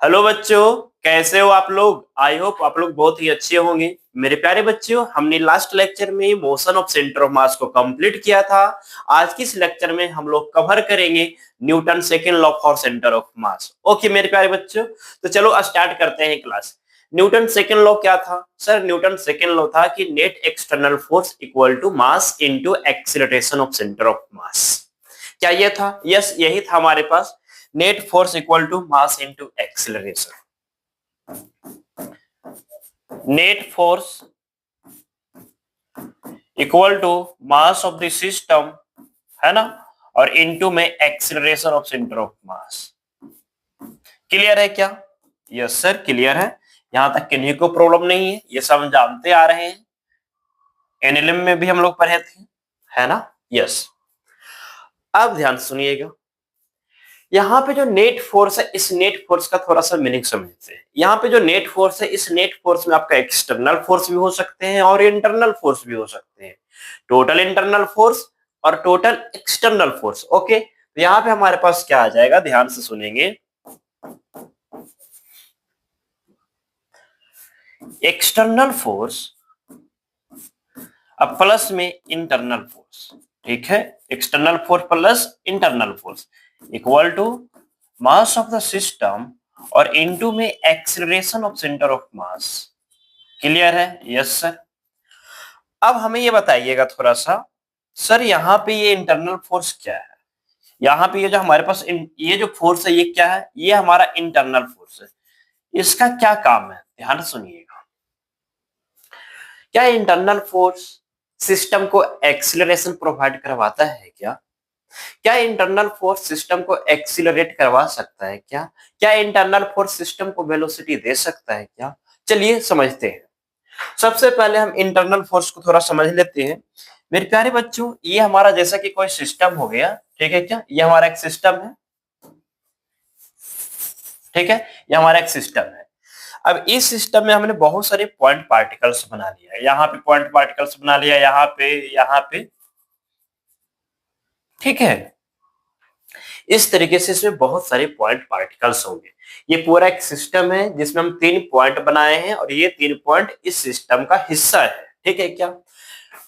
Hello बच्चों, कैसे हो आप लोग। आई होप आप लोग बहुत ही अच्छे होंगे। मेरे प्यारे बच्चों, हमने लास्ट लेक्चर में मोशन ऑफ सेंटर ऑफ मास को कंप्लीट किया था। आज की इस लेक्चर में हम लोग कवर करेंगे Newton second law for centre of mass. Okay मेरे प्यारे बच्चों, तो चलो स्टार्ट करते हैं क्लास। न्यूटन सेकंड लॉ क्या था सर? न्यूटन सेकंड लॉ था कि net external force equal to mass into acceleration of centre of mass. क्या ये था? यस, यही था हमारे पास। Net force equal to mass into acceleration. Net force equal to mass of the system, है ना, और इनटू में acceleration of centre of mass. Clear है क्या? यस सर, क्लियर है। यहां तक किन्हीं को प्रॉब्लम नहीं है, ये सब हम जानते आ रहे हैं, एनएलएम में भी हम लोग पढ़े थे, है ना। यस, अब ध्यान सुनिएगा। यहाँ पे जो नेट फोर्स है, इस नेट फोर्स का थोड़ा सा मीनिंग समझते हैं। यहाँ पे जो नेट फोर्स है, इस नेट फोर्स में आपका एक्सटर्नल फोर्स भी हो सकते हैं और इंटरनल फोर्स भी हो सकते हैं। टोटल इंटरनल फोर्स और टोटल एक्सटर्नल फोर्स। ओके, तो यहाँ पे हमारे पास क्या आ जाएगा, ध्यान से सुनेंगे। एक्सटर्नल फोर्स अब प्लस में इंटरनल फोर्स, ठीक है। External force plus internal force equal to mass of the system और इनटू में acceleration of centre of mass. Clear है? Yes sir. अब हमें ये बताइएगा थोड़ा सा, सर यहाँ पे ये इंटरनल फोर्स क्या है? यहाँ पे ये जो हमारे पास ये जो फोर्स है, ये क्या है? ये हमारा इंटरनल फोर्स है। इसका क्या काम है, ध्यान सुनिएगा। क्या इंटरनल फोर्स सिस्टम को एक्सीलरेशन प्रोवाइड करवाता है क्या? क्या इंटरनल फोर्स सिस्टम को एक्सीलरेट करवा सकता है क्या? क्या इंटरनल फोर्स सिस्टम को वेलोसिटी दे सकता है क्या? चलिए समझते हैं। सबसे पहले हम इंटरनल फोर्स को थोड़ा समझ लेते हैं। मेरे प्यारे बच्चों, ये हमारा जैसा कि कोई सिस्टम हो गया, ठीक है क्या? ये हमारा एक सिस्टम है, ठीक है, ये हमारा एक सिस्टम है। अब इस सिस्टम में हमने बहुत सारे पॉइंट पार्टिकल्स बना लिया। यहाँ पे पॉइंट पार्टिकल्स बना लिया, यहाँ पे, ठीक है। इस तरीके से इसमें बहुत सारे पॉइंट पार्टिकल्स होंगे। ये पूरा एक सिस्टम है जिसमें हम 3 पॉइंट बनाए हैं और ये 3 पॉइंट इस सिस्टम का हिस्सा है, ठीक है क्या?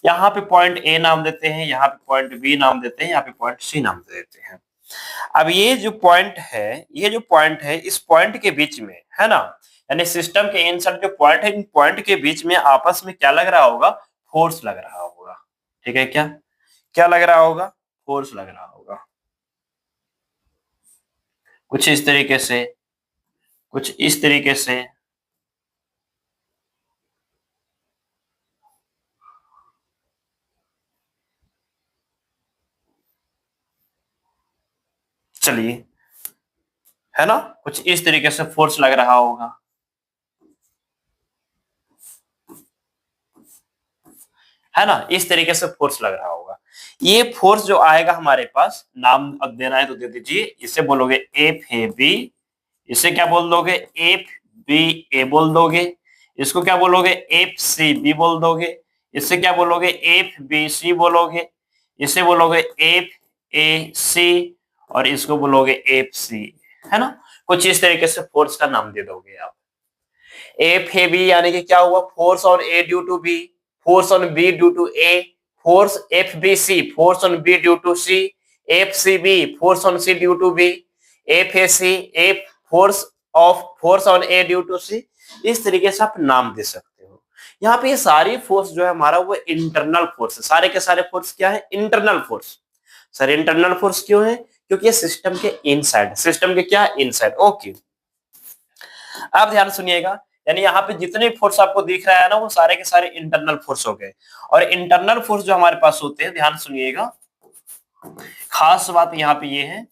यहाँ पे पॉइंट ए नाम देते हैं, यहाँ पे पॉइंट बी नाम देते हैं, यहाँ पे पॉइंट सी नाम दे देते हैं। अब ये जो पॉइंट है, इस पॉइंट के बीच में, है ना, यानी सिस्टम के इनसाइड जो पॉइंट है, इन पॉइंट के बीच में आपस में क्या लग रहा होगा? फोर्स लग रहा होगा, ठीक है क्या? क्या लग रहा होगा? फोर्स लग रहा होगा। कुछ इस तरीके से, कुछ इस तरीके से। चलिए, है ना, कुछ इस तरीके से फोर्स लग रहा होगा, है ना, इस तरीके से फोर्स लग रहा होगा। ये फोर्स जो आएगा हमारे पास, नाम अब देना है तो दे दीजिए। इसे बोलोगे एफ ए बी, इसे क्या बोल दोगे? एफ बी ए बोल दोगे। इसको क्या बोलोगे? एफ सी बी बोल दोगे। इसे क्या बोलोगे? एफ बी सी बोलोगे। इसे बोलोगे एफ ए सी और इसको बोलोगे एफ सी, है ना। कुछ इस तरीके से फोर्स का नाम दे दोगे आप। एफ ए बी यानी कि क्या हुआ? Force on A due to B, force on B due to A, force F B C, force on B due to C, F C B, force on C due to B, F A C, F force on A due to C. इस तरीके से आप नाम दे सकते हो। यहाँ पे ये सारी फोर्स जो है हमारा, वो इंटरनल फोर्स है। सारे के सारे फोर्स क्या है? Internal force. Sir internal force क्यों है? क्योंकि ये सिस्टम के इनसाइड, सिस्टम के क्या? इनसाइड। ओके, अब ध्यान सुनिएगा। यानी यहाँ पे जितने फोर्स आपको दिख रहा है ना, वो सारे के सारे इंटरनल फोर्स हो गए। और इंटरनल फोर्स जो हमारे पास होते हैं, ध्यान सुनिएगा, खास बात यहाँ पे ये है,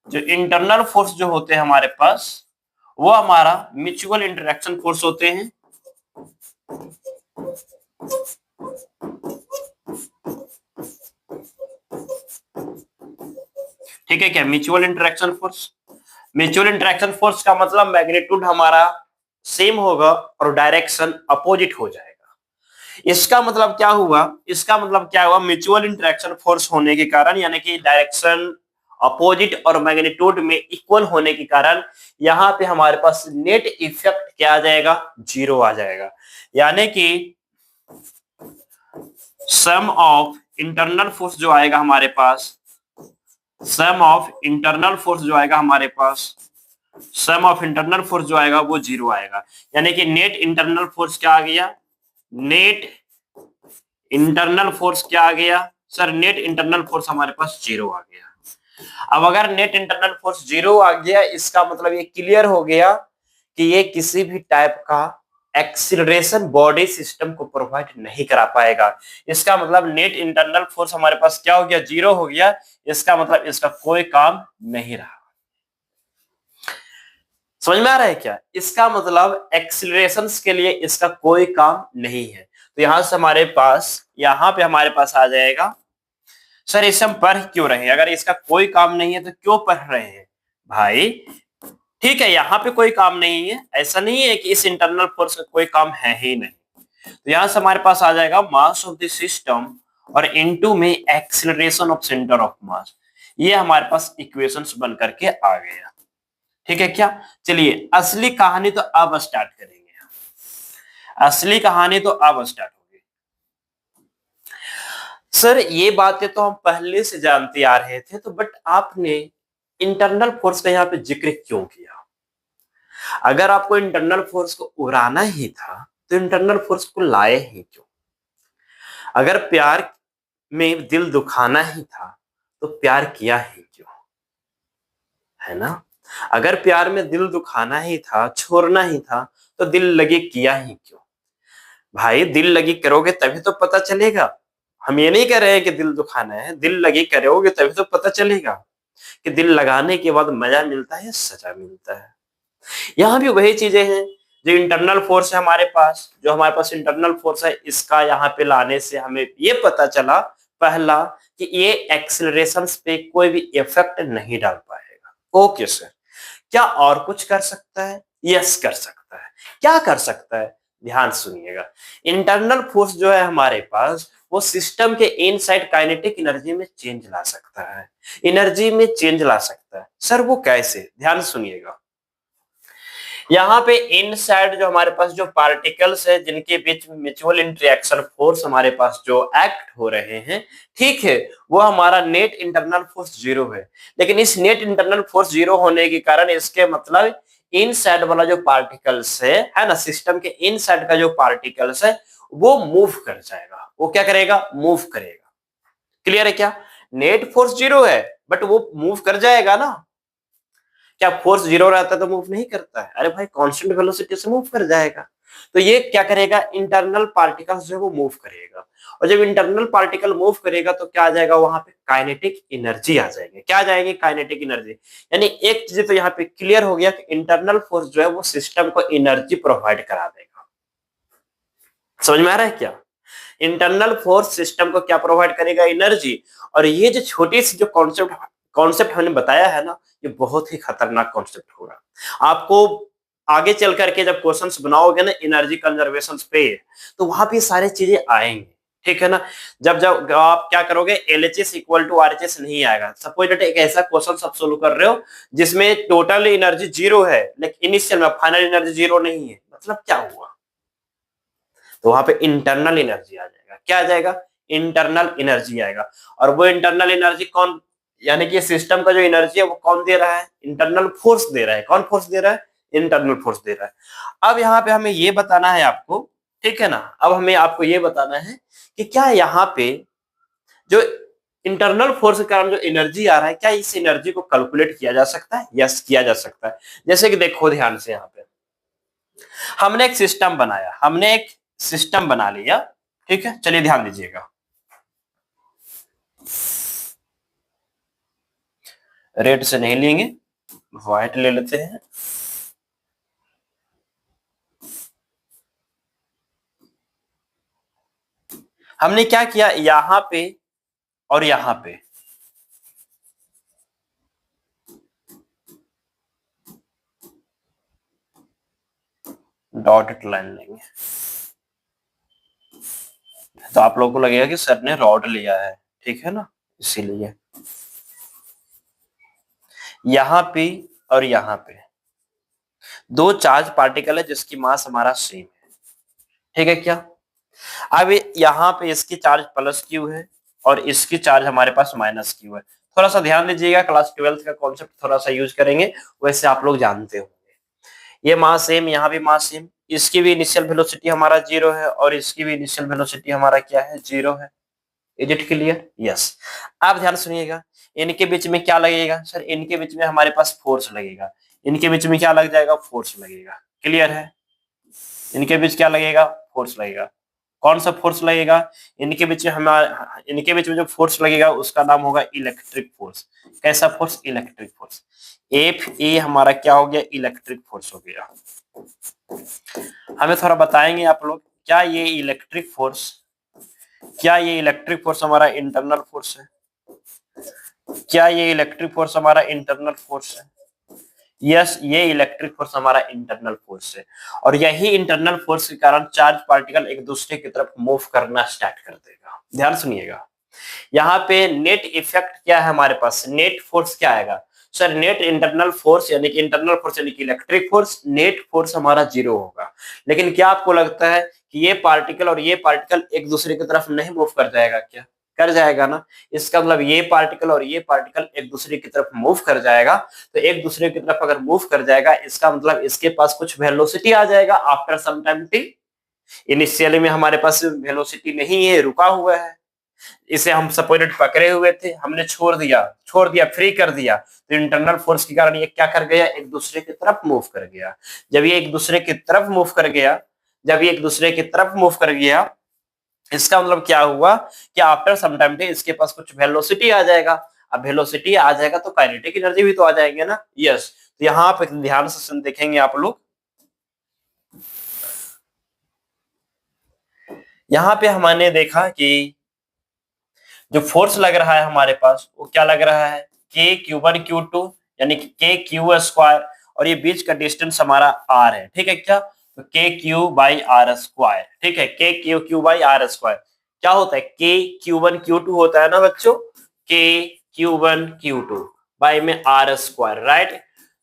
जो इंटरनल फोर्स जो होते हैं हमारे पास, वो हमारा म्यूचुअल इंटरेक्शन फोर्स होते हैं। ठीक है क्या? Mutual interaction force. Mutual interaction force का मतलब मैग्नीट्यूड हमारा सेम होगा और डायरेक्शन अपोजिट हो जाएगा। इसका मतलब क्या हुआ? म्यूचुअल इंटरेक्शन फोर्स होने के कारण, यानी कि डायरेक्शन अपोजिट और मैग्नीट्यूड में इक्वल होने के कारण यहाँ पे हमारे पास नेट इफेक्ट क्या आ जाएगा, 0 आ जाएगा। यानी कि सम ऑफ इंटरनल फोर्स जो आएगा हमारे पास, सम ऑफ इंटरनल फोर्स जो आएगा हमारे पास, सम ऑफ इंटरनल फोर्स जो आएगा वो 0 आएगा। यानी कि नेट इंटरनल फोर्स क्या आ गया, नेट इंटरनल फोर्स क्या आ गया सर, नेट इंटरनल फोर्स हमारे पास 0 आ गया। अब अगर नेट इंटरनल फोर्स 0 आ गया, इसका मतलब ये क्लियर हो गया कि ये किसी भी टाइप का एक्सीलरेशन बॉडी सिस्टम को प्रोवाइड नहीं करा पाएगा। इसका मतलब नेट इंटरनल फोर्स हमारे पास क्या हो गया, 0 हो गया। इसका मतलब इसका कोई काम नहीं रहा। समझ में आ रहा है क्या? इसका मतलब एक्सीलरेशन के लिए इसका कोई काम नहीं है। तो यहां से हमारे पास, यहां पे हमारे पास आ जाएगा सर इसे हम पढ़ क्यों रहे हैं, अगर इसका कोई काम नहीं है तो क्यों पढ़ रहे हैं भाई? ठीक है, यहाँ पे कोई काम नहीं है, ऐसा नहीं है कि इस इंटरनल फोर्स का कोई काम है ही नहीं। तो यहां से हमारे पास आ जाएगा मास ऑफ द सिस्टम और इनटू में एक्सीलरेशन ऑफ सेंटर ऑफ मास। ये हमारे पास इक्वेशंस बन करके आ गया। ठीक है क्या? चलिए असली कहानी तो अब स्टार्ट करेंगे। असली कहानी तो अब स्टार्ट होगी। सर ये बातें तो हम पहले से जानते आ रहे थे, तो बट आपने इंटरनल फोर्स का यहाँ पे जिक्र क्यों किया? अगर आपको इंटरनल फोर्स को उड़ाना ही था तो इंटरनल फोर्स को लाए ही क्यों? अगर प्यार में दिल दुखाना ही था तो प्यार किया ही क्यों? है ना? अगर प्यार में दिल दुखाना ही था, छोड़ना ही था, तो दिल लगी किया ही क्यों? भाई दिल लगी करोगे तभी तो पता चलेगा। हम ये नहीं कह रहे हैं कि दिल दुखाना है, दिल लगी करोगे तभी तो पता चलेगा कि दिल लगाने के बाद मजा मिलता है, सजा मिलता है। यहाँ भी वही चीजें हैं। जो इंटरनल फोर्स है हमारे पास, जो हमारे पास इंटरनल फोर्स है, इसका यहाँ पे लाने से हमें ये पता चला पहला कि ये एक्सेलरेशन पे कोई भी इफेक्ट नहीं डाल पाएगा। ओके सर, क्या और कुछ कर सकता है? यस कर सकता है। क्या कर सकता है? ध्यान सुनिएगा। इंटरनल फोर्स जो है हमारे पास, वो सिस्टम के इनसाइड काइनेटिक एनर्जी में चेंज ला सकता है, एनर्जी में चेंज ला सकता है। सर वो कैसे? ध्यान सुनिएगा। यहाँ पे इनसाइड जो हमारे पास जो पार्टिकल्स है, जिनके बीच में म्यूचुअल इंटरेक्शन फोर्स हमारे पास जो एक्ट हो रहे हैं, ठीक है, वो हमारा नेट इंटरनल फोर्स 0 है। लेकिन इस नेट इंटरनल फोर्स 0 होने के कारण इसके मतलब इनसाइड वाला जो पार्टिकल्स है ना, सिस्टम के इनसाइड का जो पार्टिकल्स है वो मूव कर जाएगा। वो क्या करेगा? मूव करेगा। क्लियर है क्या? नेट फोर्स 0 है बट वो मूव कर जाएगा ना। क्या फोर्स 0 रहता है तो मूव नहीं करता है? अरे भाई कांस्टेंट वेलोसिटी से मूव कर जाएगा। तो ये क्या करेगा? इंटरनल पार्टिकल्स जो है वो मूव करेगा। और जब इंटरनल पार्टिकल मूव करेगा तो क्या आ जाएगा? वहां पे काइनेटिक एनर्जी आ जाएगी। क्या आ जाएगी? Kinetic energy. यानी एक चीज तो यहाँ पे क्लियर हो गया कि इंटरनल फोर्स जो है वो सिस्टम को एनर्जी प्रोवाइड करा देगा। समझ में आ रहा है क्या? इंटरनल फोर्स सिस्टम को क्या प्रोवाइड करेगा? एनर्जी। और ये जो छोटी सी जो कॉन्सेप्ट हमने बताया है ना, ये बहुत ही खतरनाक कॉन्सेप्ट होगा। आपको आगे चल करके जब क्वेश्चंस बनाओगे ना एनर्जी कंजर्वेशन पे, तो वहां पे सारी चीजें आएंगी। ठीक है ना? जब जब आप क्या करोगे, LHS इक्वल टू RHS नहीं आएगा। सपोज दैट एक ऐसा क्वेश्चन आप सोल्व कर रहे हो जिसमें टोटल एनर्जी 0 है, लेकिन इनिशियल में फाइनल एनर्जी 0 नहीं है, मतलब क्या हुआ? तो वहां पे इंटरनल एनर्जी आ जाएगा। क्या आ जाएगा? इंटरनल एनर्जी आएगा। और वो इंटरनल एनर्जी कौन, यानी कि सिस्टम का जो एनर्जी है वो कौन दे रहा है? इंटरनल फोर्स दे रहा है। कौन फोर्स दे रहा है? इंटरनल फोर्स दे रहा है। अब यहाँ पे हमें ये बताना है आपको, ठीक है ना, अब हमें आपको ये बताना है कि क्या यहाँ पे जो इंटरनल फोर्स के कारण जो एनर्जी आ रहा है, क्या इस एनर्जी को कैलकुलेट किया जा सकता है? यस किया जा सकता है। जैसे कि देखो ध्यान से, यहाँ पे हमने एक सिस्टम बनाया, हमने एक सिस्टम बना लिया। ठीक है, चलिए ध्यान दीजिएगा। रेड से नहीं लेंगे, व्हाइट ले लेते हैं। हमने क्या किया, यहां पे और यहां पे डॉटेड लाइन लेंगे। तो आप लोगों को लगेगा कि सर ने रॉड लिया है, ठीक है ना, इसीलिए। यहाँ पे और यहाँ पे दो चार्ज पार्टिकल है जिसकी मास हमारा सेम है, ठीक है क्या। अब यहाँ पे इसकी चार्ज प्लस क्यू है और इसकी चार्ज हमारे पास माइनस क्यू है। थोड़ा सा ध्यान दीजिएगा, क्लास 12th का कॉन्सेप्ट थोड़ा सा यूज करेंगे, वैसे आप लोग जानते होंगे। ये मास सेम, यहाँ भी मास सेम, इसकी भी इनिशियल वेलोसिटी हमारा 0 है और इसकी भी इनिशियल वेलोसिटी हमारा क्या है, 0 है। Is it clear? यस। आप ध्यान सुनिएगा, इनके बीच में क्या लगेगा सर, इनके बीच में हमारे पास फोर्स लगेगा, इनके बीच में क्या लग जाएगा, फोर्स लगेगा। क्लियर है? इनके बीच क्या लगेगा, फोर्स लगेगा। कौन सा फोर्स लगेगा, इनके बीच में हमारा, इनके बीच में जो फोर्स लगेगा उसका नाम होगा इलेक्ट्रिक फोर्स। कैसा force, electric force. F A हमारा क्या हो गया, इलेक्ट्रिक फोर्स हो गया। हमें थोड़ा बताएंगे आप लोग, क्या ये इलेक्ट्रिक फोर्स, क्या ये इलेक्ट्रिक फोर्स हमारा इंटरनल फोर्स है, क्या ये इलेक्ट्रिक फोर्स हमारा इंटरनल फोर्स है? यस, ये इलेक्ट्रिक फोर्स हमारा इंटरनल फोर्स है। और यही इंटरनल फोर्स के कारण चार्ज पार्टिकल एक दूसरे की तरफ मूव करना स्टार्ट कर देगा। ध्यान सुनिएगा, यहाँ पे नेट इफेक्ट क्या है हमारे पास, नेट फोर्स क्या आएगा सर, नेट इंटरनल फोर्स यानी कि इंटरनल फोर्स यानी कि इलेक्ट्रिक फोर्स, नेट फोर्स हमारा 0 होगा। लेकिन क्या आपको लगता है कि ये पार्टिकल और ये पार्टिकल एक दूसरे की तरफ नहीं मूव कर जाएगा क्या? कर जाएगा ना। इसका मतलब ये पार्टिकल और ये पार्टिकल एक दूसरे की तरफ मूव कर जाएगा। तो एक दूसरे की तरफ अगर मूव कर जाएगा, इसका मतलब इसके पास कुछ वेलोसिटी आ जाएगा after some time t. Initially में हमारे पास वेलोसिटी नहीं है, रुका हुआ है, इसे हम सपोर्टेड पकड़े हुए थे, हमने छोड़ दिया, फ्री कर दिया, तो इंटरनल फोर्स के कारण ये क्या कर गया, एक दूसरे की तरफ मूव कर गया। जब ये एक दूसरे की तरफ मूव कर गया, जब ये एक दूसरे की तरफ मूव कर गया, इसका मतलब क्या हुआ कि आफ्टर सम टाइम इसके पास कुछ वेलोसिटी आ जाएगा। अब वेलोसिटी आ जाएगा तो काइनेटिक एनर्जी भी तो आ जाएंगे ना। यस, तो यहाँ पे ध्यान से देखेंगे आप लोग, यहाँ पे हमने देखा कि जो फोर्स लग रहा है हमारे पास वो क्या लग रहा है, के क्यू1 क्यू2 यानी कि के क्यू स्क्वायर, और ये बीच का डिस्टेंस हमारा आर है, ठीक है क्या। तो के क्यू बाई आर स्क्वायर, ठीक है, के क्यू बाई आर स्क्वायर क्या होता है, के क्यू1 क्यू2 होता है ना बच्चों, के क्यू1 क्यू2 बाई में आर स्क्वायर, राइट।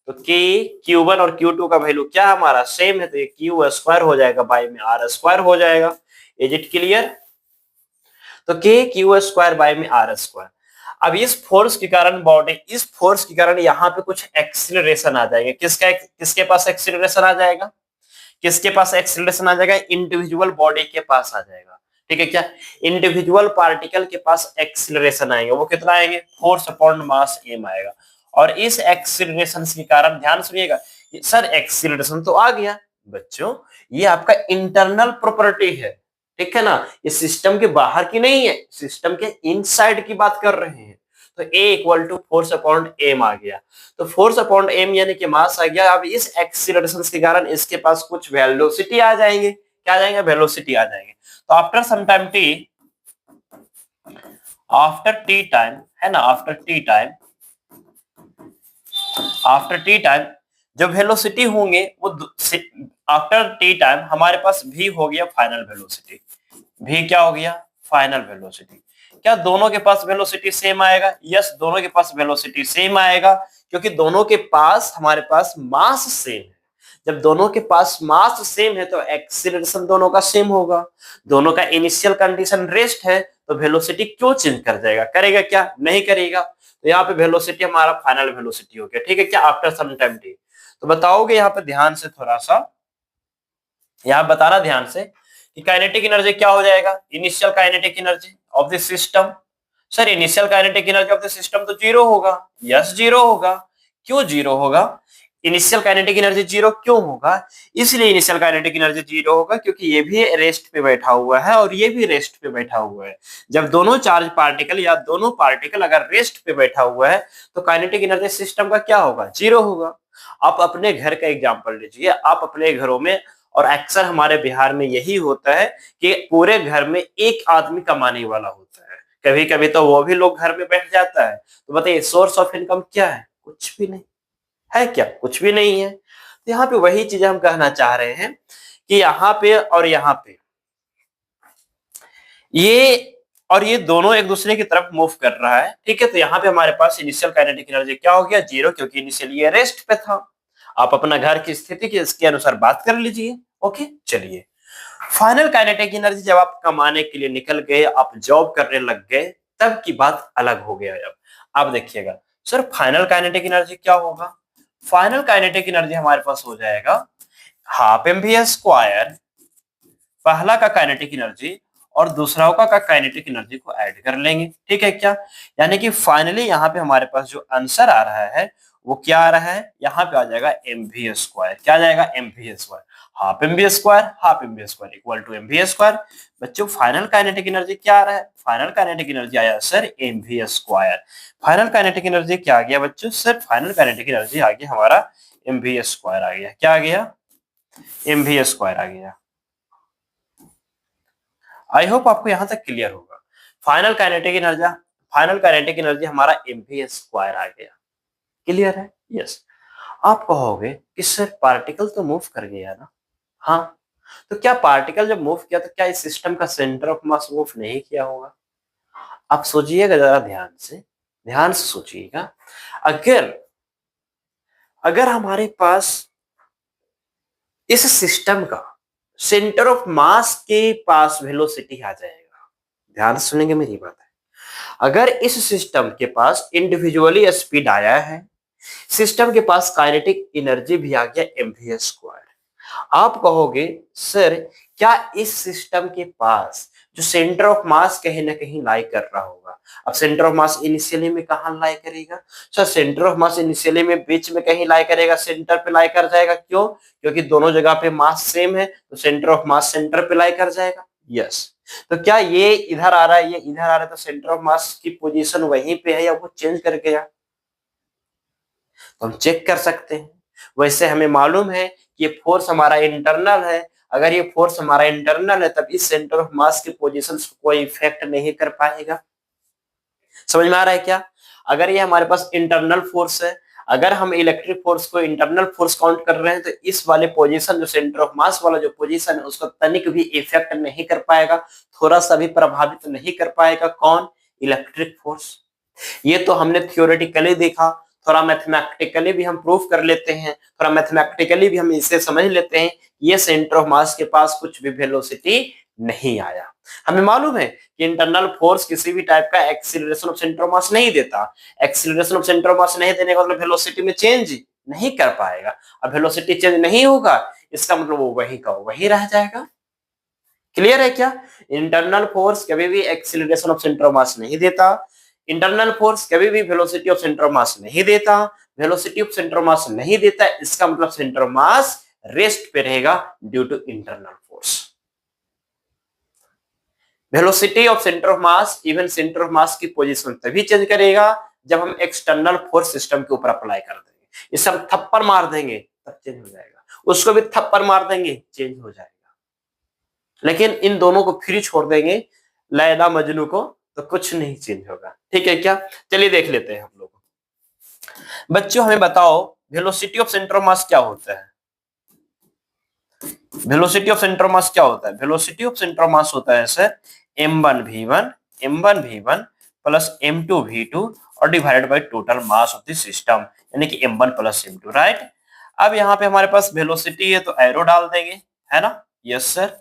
तो के क्यू1 और क्यू2 का वैल्यू क्या हमारा सेम है, तो ये क्यू स्क्वायर हो जाएगा बाई में आर स्क्वायर हो जाएगा। Is it clear? तो के क्यू स्क्वायर बाय में आर स्क्वायर। अब इस फोर्स के कारण बॉडी, इस फोर्स के कारण यहाँ पे कुछ एक्सीलरेशन आ जाएगा। किसके पास एक्सीलरेशन आ जाएगा, किसके पास एक्सीलरेशन आ जाएगा, इंडिविजुअल बॉडी के पास आ जाएगा, ठीक है क्या। इंडिविजुअल पार्टिकल के पास एक्सीलरेशन आएंगे, वो कितना आएंगे, फोर्स अपॉन मास एम आएगा। और इस एक्सीलरेशन के कारण, ध्यान सुनिएगा, सर एक्सीलरेशन तो आ गया बच्चों, ये आपका इंटरनल प्रॉपर्टी है, ठीक है ना, ये सिस्टम के बाहर की नहीं है, सिस्टम के इनसाइड की बात कर रहे हैं। तो A equal to force upon M आ गया, तो फोर्स अपॉन एम यानी कि मास आ गया। अब इस एक्सीलरेशन के कारण इसके पास कुछ वेलोसिटी आ जाएंगे, क्या आ जाएंगे, वेलोसिटी आ जाएंगे। तो after some time t, after t time है ना, after t time, after t time जो वेलोसिटी होंगे वो आफ्टर टी टाइम हमारे पास भी हो गया फाइनल वेलोसिटी, भी क्या हो गया, फाइनल वेलोसिटी। क्या दोनों के पास वेलोसिटी सेम आएगा? यस, दोनों के पास वेलोसिटी सेम आएगा, क्योंकि दोनों के पास हमारे पास मास सेम है। जब दोनों के पास मास सेम है तो एक्सीलरेशन दोनों का सेम होगा। दोनों का इनिशियल कंडीशन रेस्ट है, तो वेलोसिटी क्यों चेंज कर जाएगा, करेगा क्या, नहीं करेगा। तो यहाँ पे वेलोसिटी हमारा फाइनल वेलोसिटी हो गया, ठीक है क्या, आफ्टर सम टाइम टी। तो बताओगे यहाँ पे ध्यान से, थोड़ा सा यहाँ बताना ध्यान से कि काइनेटिक एनर्जी क्या हो जाएगा, initial kinetic energy of the system. Sir initial kinetic energy of the system तो 0 होगा। यस 0 होगा। क्यों 0 होगा, इनिशियल काइनेटिक एनर्जी 0 क्यों होगा, इसलिए इनिशियल काइनेटिक एनर्जी 0 होगा क्योंकि ये भी रेस्ट पे बैठा हुआ है और ये भी रेस्ट पे बैठा हुआ है। जब दोनों चार्ज पार्टिकल या दोनों पार्टिकल अगर रेस्ट पे बैठा हुआ है तो काइनेटिक एनर्जी सिस्टम का क्या होगा, 0 होगा। आप अपने घर का एग्जांपल लीजिए, आप अपने घरों में, और अक्सर हमारे बिहार में यही होता है कि पूरे घर में एक आदमी कमाने वाला होता है, कभी कभी तो वो भी लोग घर में बैठ जाता है। तो बताइए सोर्स ऑफ इनकम क्या है, कुछ भी नहीं है, क्या कुछ भी नहीं है। तो यहाँ पे वही चीज हम कहना चाह रहे हैं कि यहाँ पे और यहाँ पे ये और ये दोनों एक दूसरे की तरफ मूव कर रहा है, ठीक है। तो यहाँ पे हमारे पास इनिशियल काइनेटिक एनर्जी क्या हो गया, 0, क्योंकि इनिशियली ये रेस्ट पे था। आप अपना घर की स्थिति के इसके अनुसार बात कर लीजिए। ओके, चलिए फाइनल काइनेटिक एनर्जी जब आप कमाने के लिए निकल गए, आप जॉब करने लग गए, तब की बात अलग हो गया। अब आप देखिएगा सर, फाइनल काइनेटिक एनर्जी क्या होगा। फाइनल काइनेटिक एनर्जी हमारे पास हो जाएगा हाफ mv स्क्वायर, पहला का काइनेटिक एनर्जी और दूसरा का काइनेटिक एनर्जी को ऐड कर लेंगे, ठीक है क्या। यानी कि फाइनली यहाँ पे हमारे पास जो आंसर आ रहा है वो क्या आ रहा है, यहाँ पे आ जाएगा mv स्क्वायर। क्या आ जाएगा, mv square. Half mv square, half mv square equal to mv square. बच्चों फाइनल काइनेटिक एनर्जी क्या आ रहा है, फाइनल काइनेटिक एनर्जी आया sir mv square. Final kinetic energy क्या आ गया बच्चों, सर फाइनल काइनेटिक एनर्जी आ गया हमारा mv स्क्वायर आ गया। क्या आ गया, mv स्क्वायर आ गया। आई होप आपको यहां तक क्लियर होगा। फाइनल काइनेटिक एनर्जी हमारा mv स्क्वायर आ गया। क्लियर है, यस। आप कहोगे कि सर पार्टिकल तो मूव कर गया ना। हाँ, तो क्या पार्टिकल जब मूव किया तो क्या इस सिस्टम का सेंटर ऑफ मास मूव नहीं किया होगा। आप सोचिएगा जरा, ध्यान से सोचिएगा। अगर अगर हमारे पास इस सिस्टम का सेंटर ऑफ मास के पास वेलोसिटी आ जाएगा, ध्यान से सुनेंगे मेरी बात है। अगर इस सिस्टम के पास इंडिविजुअली स्पीड आया है, सिस्टम के पास काइनेटिक एनर्जी भी आ गया mv स्क्वायर, आप कहोगे सर क्या इस सिस्टम के पास जो सेंटर ऑफ मास कहीं ना कहीं लाई कर रहा होगा। अब सेंटर ऑफ मास इनिशियली में कहां लाई करेगा, sir centre of mass initially में बीच में कहीं लाई करेगा, सेंटर पे लाई कर जाएगा। क्यों, क्योंकि दोनों जगह पे मास सेम है, तो सेंटर ऑफ मास सेंटर पे लाई कर जाएगा। यस, तो क्या ये इधर आ रहा है, ये इधर आ रहा है, तो सेंटर ऑफ मास की पोजीशन वहीं पे है या वो चेंज कर गया, तो हम चेक कर सकते हैं। वैसे हमें मालूम है कि ये फोर्स हमारा इंटरनल है। अगर ये फोर्स हमारा इंटरनल है तब इस सेंटर ऑफ मास की पोजीशंस को कोई इफेक्ट नहीं कर पाएगा। समझ में आ रहा है क्या। अगर ये हमारे पास इंटरनल फोर्स है, अगर हम इलेक्ट्रिक फोर्स को इंटरनल फोर्स काउंट कर रहे हैं, तो इस वाले पोजीशन जो सेंटर ऑफ मास वाला जो पोजीशन है उसको तनिक भी इफेक्ट नहीं कर पाएगा, थोड़ा सा भी प्रभावित नहीं कर पाएगा। कौन, इलेक्ट्रिक फोर्स। ये तो हमने थियोरेटिकली देखा, थोड़ा मैथमेटिकली भी हम प्रूफ कर लेते हैं, थोड़ा मैथमेटिकली भी हम इसे समझ लेते हैं। ये सेंटर ऑफ मास के पास कुछ भी वेलोसिटी नहीं आया। हमें मालूम है कि इंटरनल फोर्स किसी भी टाइप का एक्सीलरेशन ऑफ सेंटर ऑफ मास नहीं देता। एक्सीलरेशन ऑफ सेंटर ऑफ मास नहीं देने का मतलब वेलोसिटी में चेंज नहीं कर पाएगा। अब वेलोसिटी चेंज नहीं होगा, इसका मतलब वो वही का वही रह जाएगा। क्लियर है क्या। इंटरनल फोर्स कभी भी एक्सीलरेशन ऑफ सेंटर ऑफ मास नहीं देता, इंटरनल फोर्स कभी भी वेलोसिटी ऑफ सेंटर ऑफ मास नहीं देता, वेलोसिटी ऑफ सेंटर ऑफ मास नहीं देता, इसका मतलब सेंटर ऑफ मास रेस्ट पे रहेगा due to internal force. Velocity of centre of mass, even centre of mass की पोजीशन तभी चेंज करेगा जब हम एक्सटर्नल फोर्स सिस्टम के ऊपर अप्लाई कर देंगे। इसे हम थप्पड़ मार देंगे तब चेंज हो जाएगा, उसको भी थप्पड़ मार देंगे चेंज हो जाएगा। लेकिन इन दोनों को फ्री छोड़ देंगे, लैला मजनू को, तो कुछ नहीं चेंज होगा। ठीक है क्या। चलिए देख लेते हैं हम लोग। बच्चों हमें बताओ velocity of centre of mass क्या होता है। Velocity of centre of mass क्या होता है, वेलोसिटी ऑफ सेंटर ऑफ मास होता है सर m1v1 प्लस m2v2 और divided by total mass of the system, यानी कि m1 प्लस m2, राइट। अब यहाँ पे हमारे पास वेलोसिटी है तो एरो डाल देंगे, है ना। Yes sir.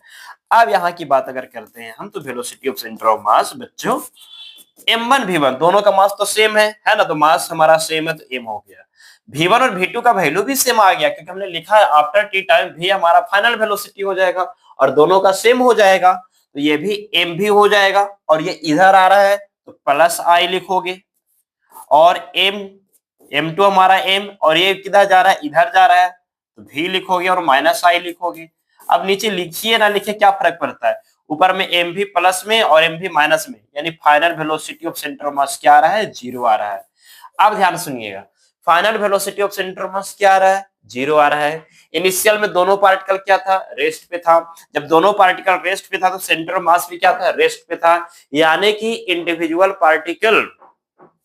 अब यहाँ की बात अगर करते हैं हम, तो वेलोसिटी ऑफ सेंटर ऑफ मास बच्चों m1 v1 दोनों का मास तो सेम है ना, तो मास हमारा सेम है तो m हो गया। v1 और v2 का वैल्यू भी सेम आ गया, क्योंकि हमने लिखा है आफ्टर टी टाइम v हमारा फाइनल वेलोसिटी हो जाएगा और दोनों का सेम हो जाएगा, तो ये भी m भी हो जाएगा। और ये इधर आ रहा है तो प्लस i लिखोगे, और m2 हमारा m, और ये किधर जा रहा है, इधर जा रहा है, तो v लिखोगे और माइनस i लिखोगे। अब नीचे लिखिए ना लिखिए क्या फर्क पड़ता है, ऊपर में m भी प्लस में और m भी माइनस में, यानी final velocity of centre of mass क्या आ रहा है, 0 आ रहा है। अब ध्यान सुनिएगा, final velocity of centre of mass क्या आ रहा है, 0 आ रहा है। इनिशियल में दोनों पार्टिकल क्या था, रेस्ट पे था। जब दोनों पार्टिकल रेस्ट पे था तो सेंटर ऑफ मास भी क्या था, रेस्ट पे था। यानी कि इंडिविजुअल पार्टिकल,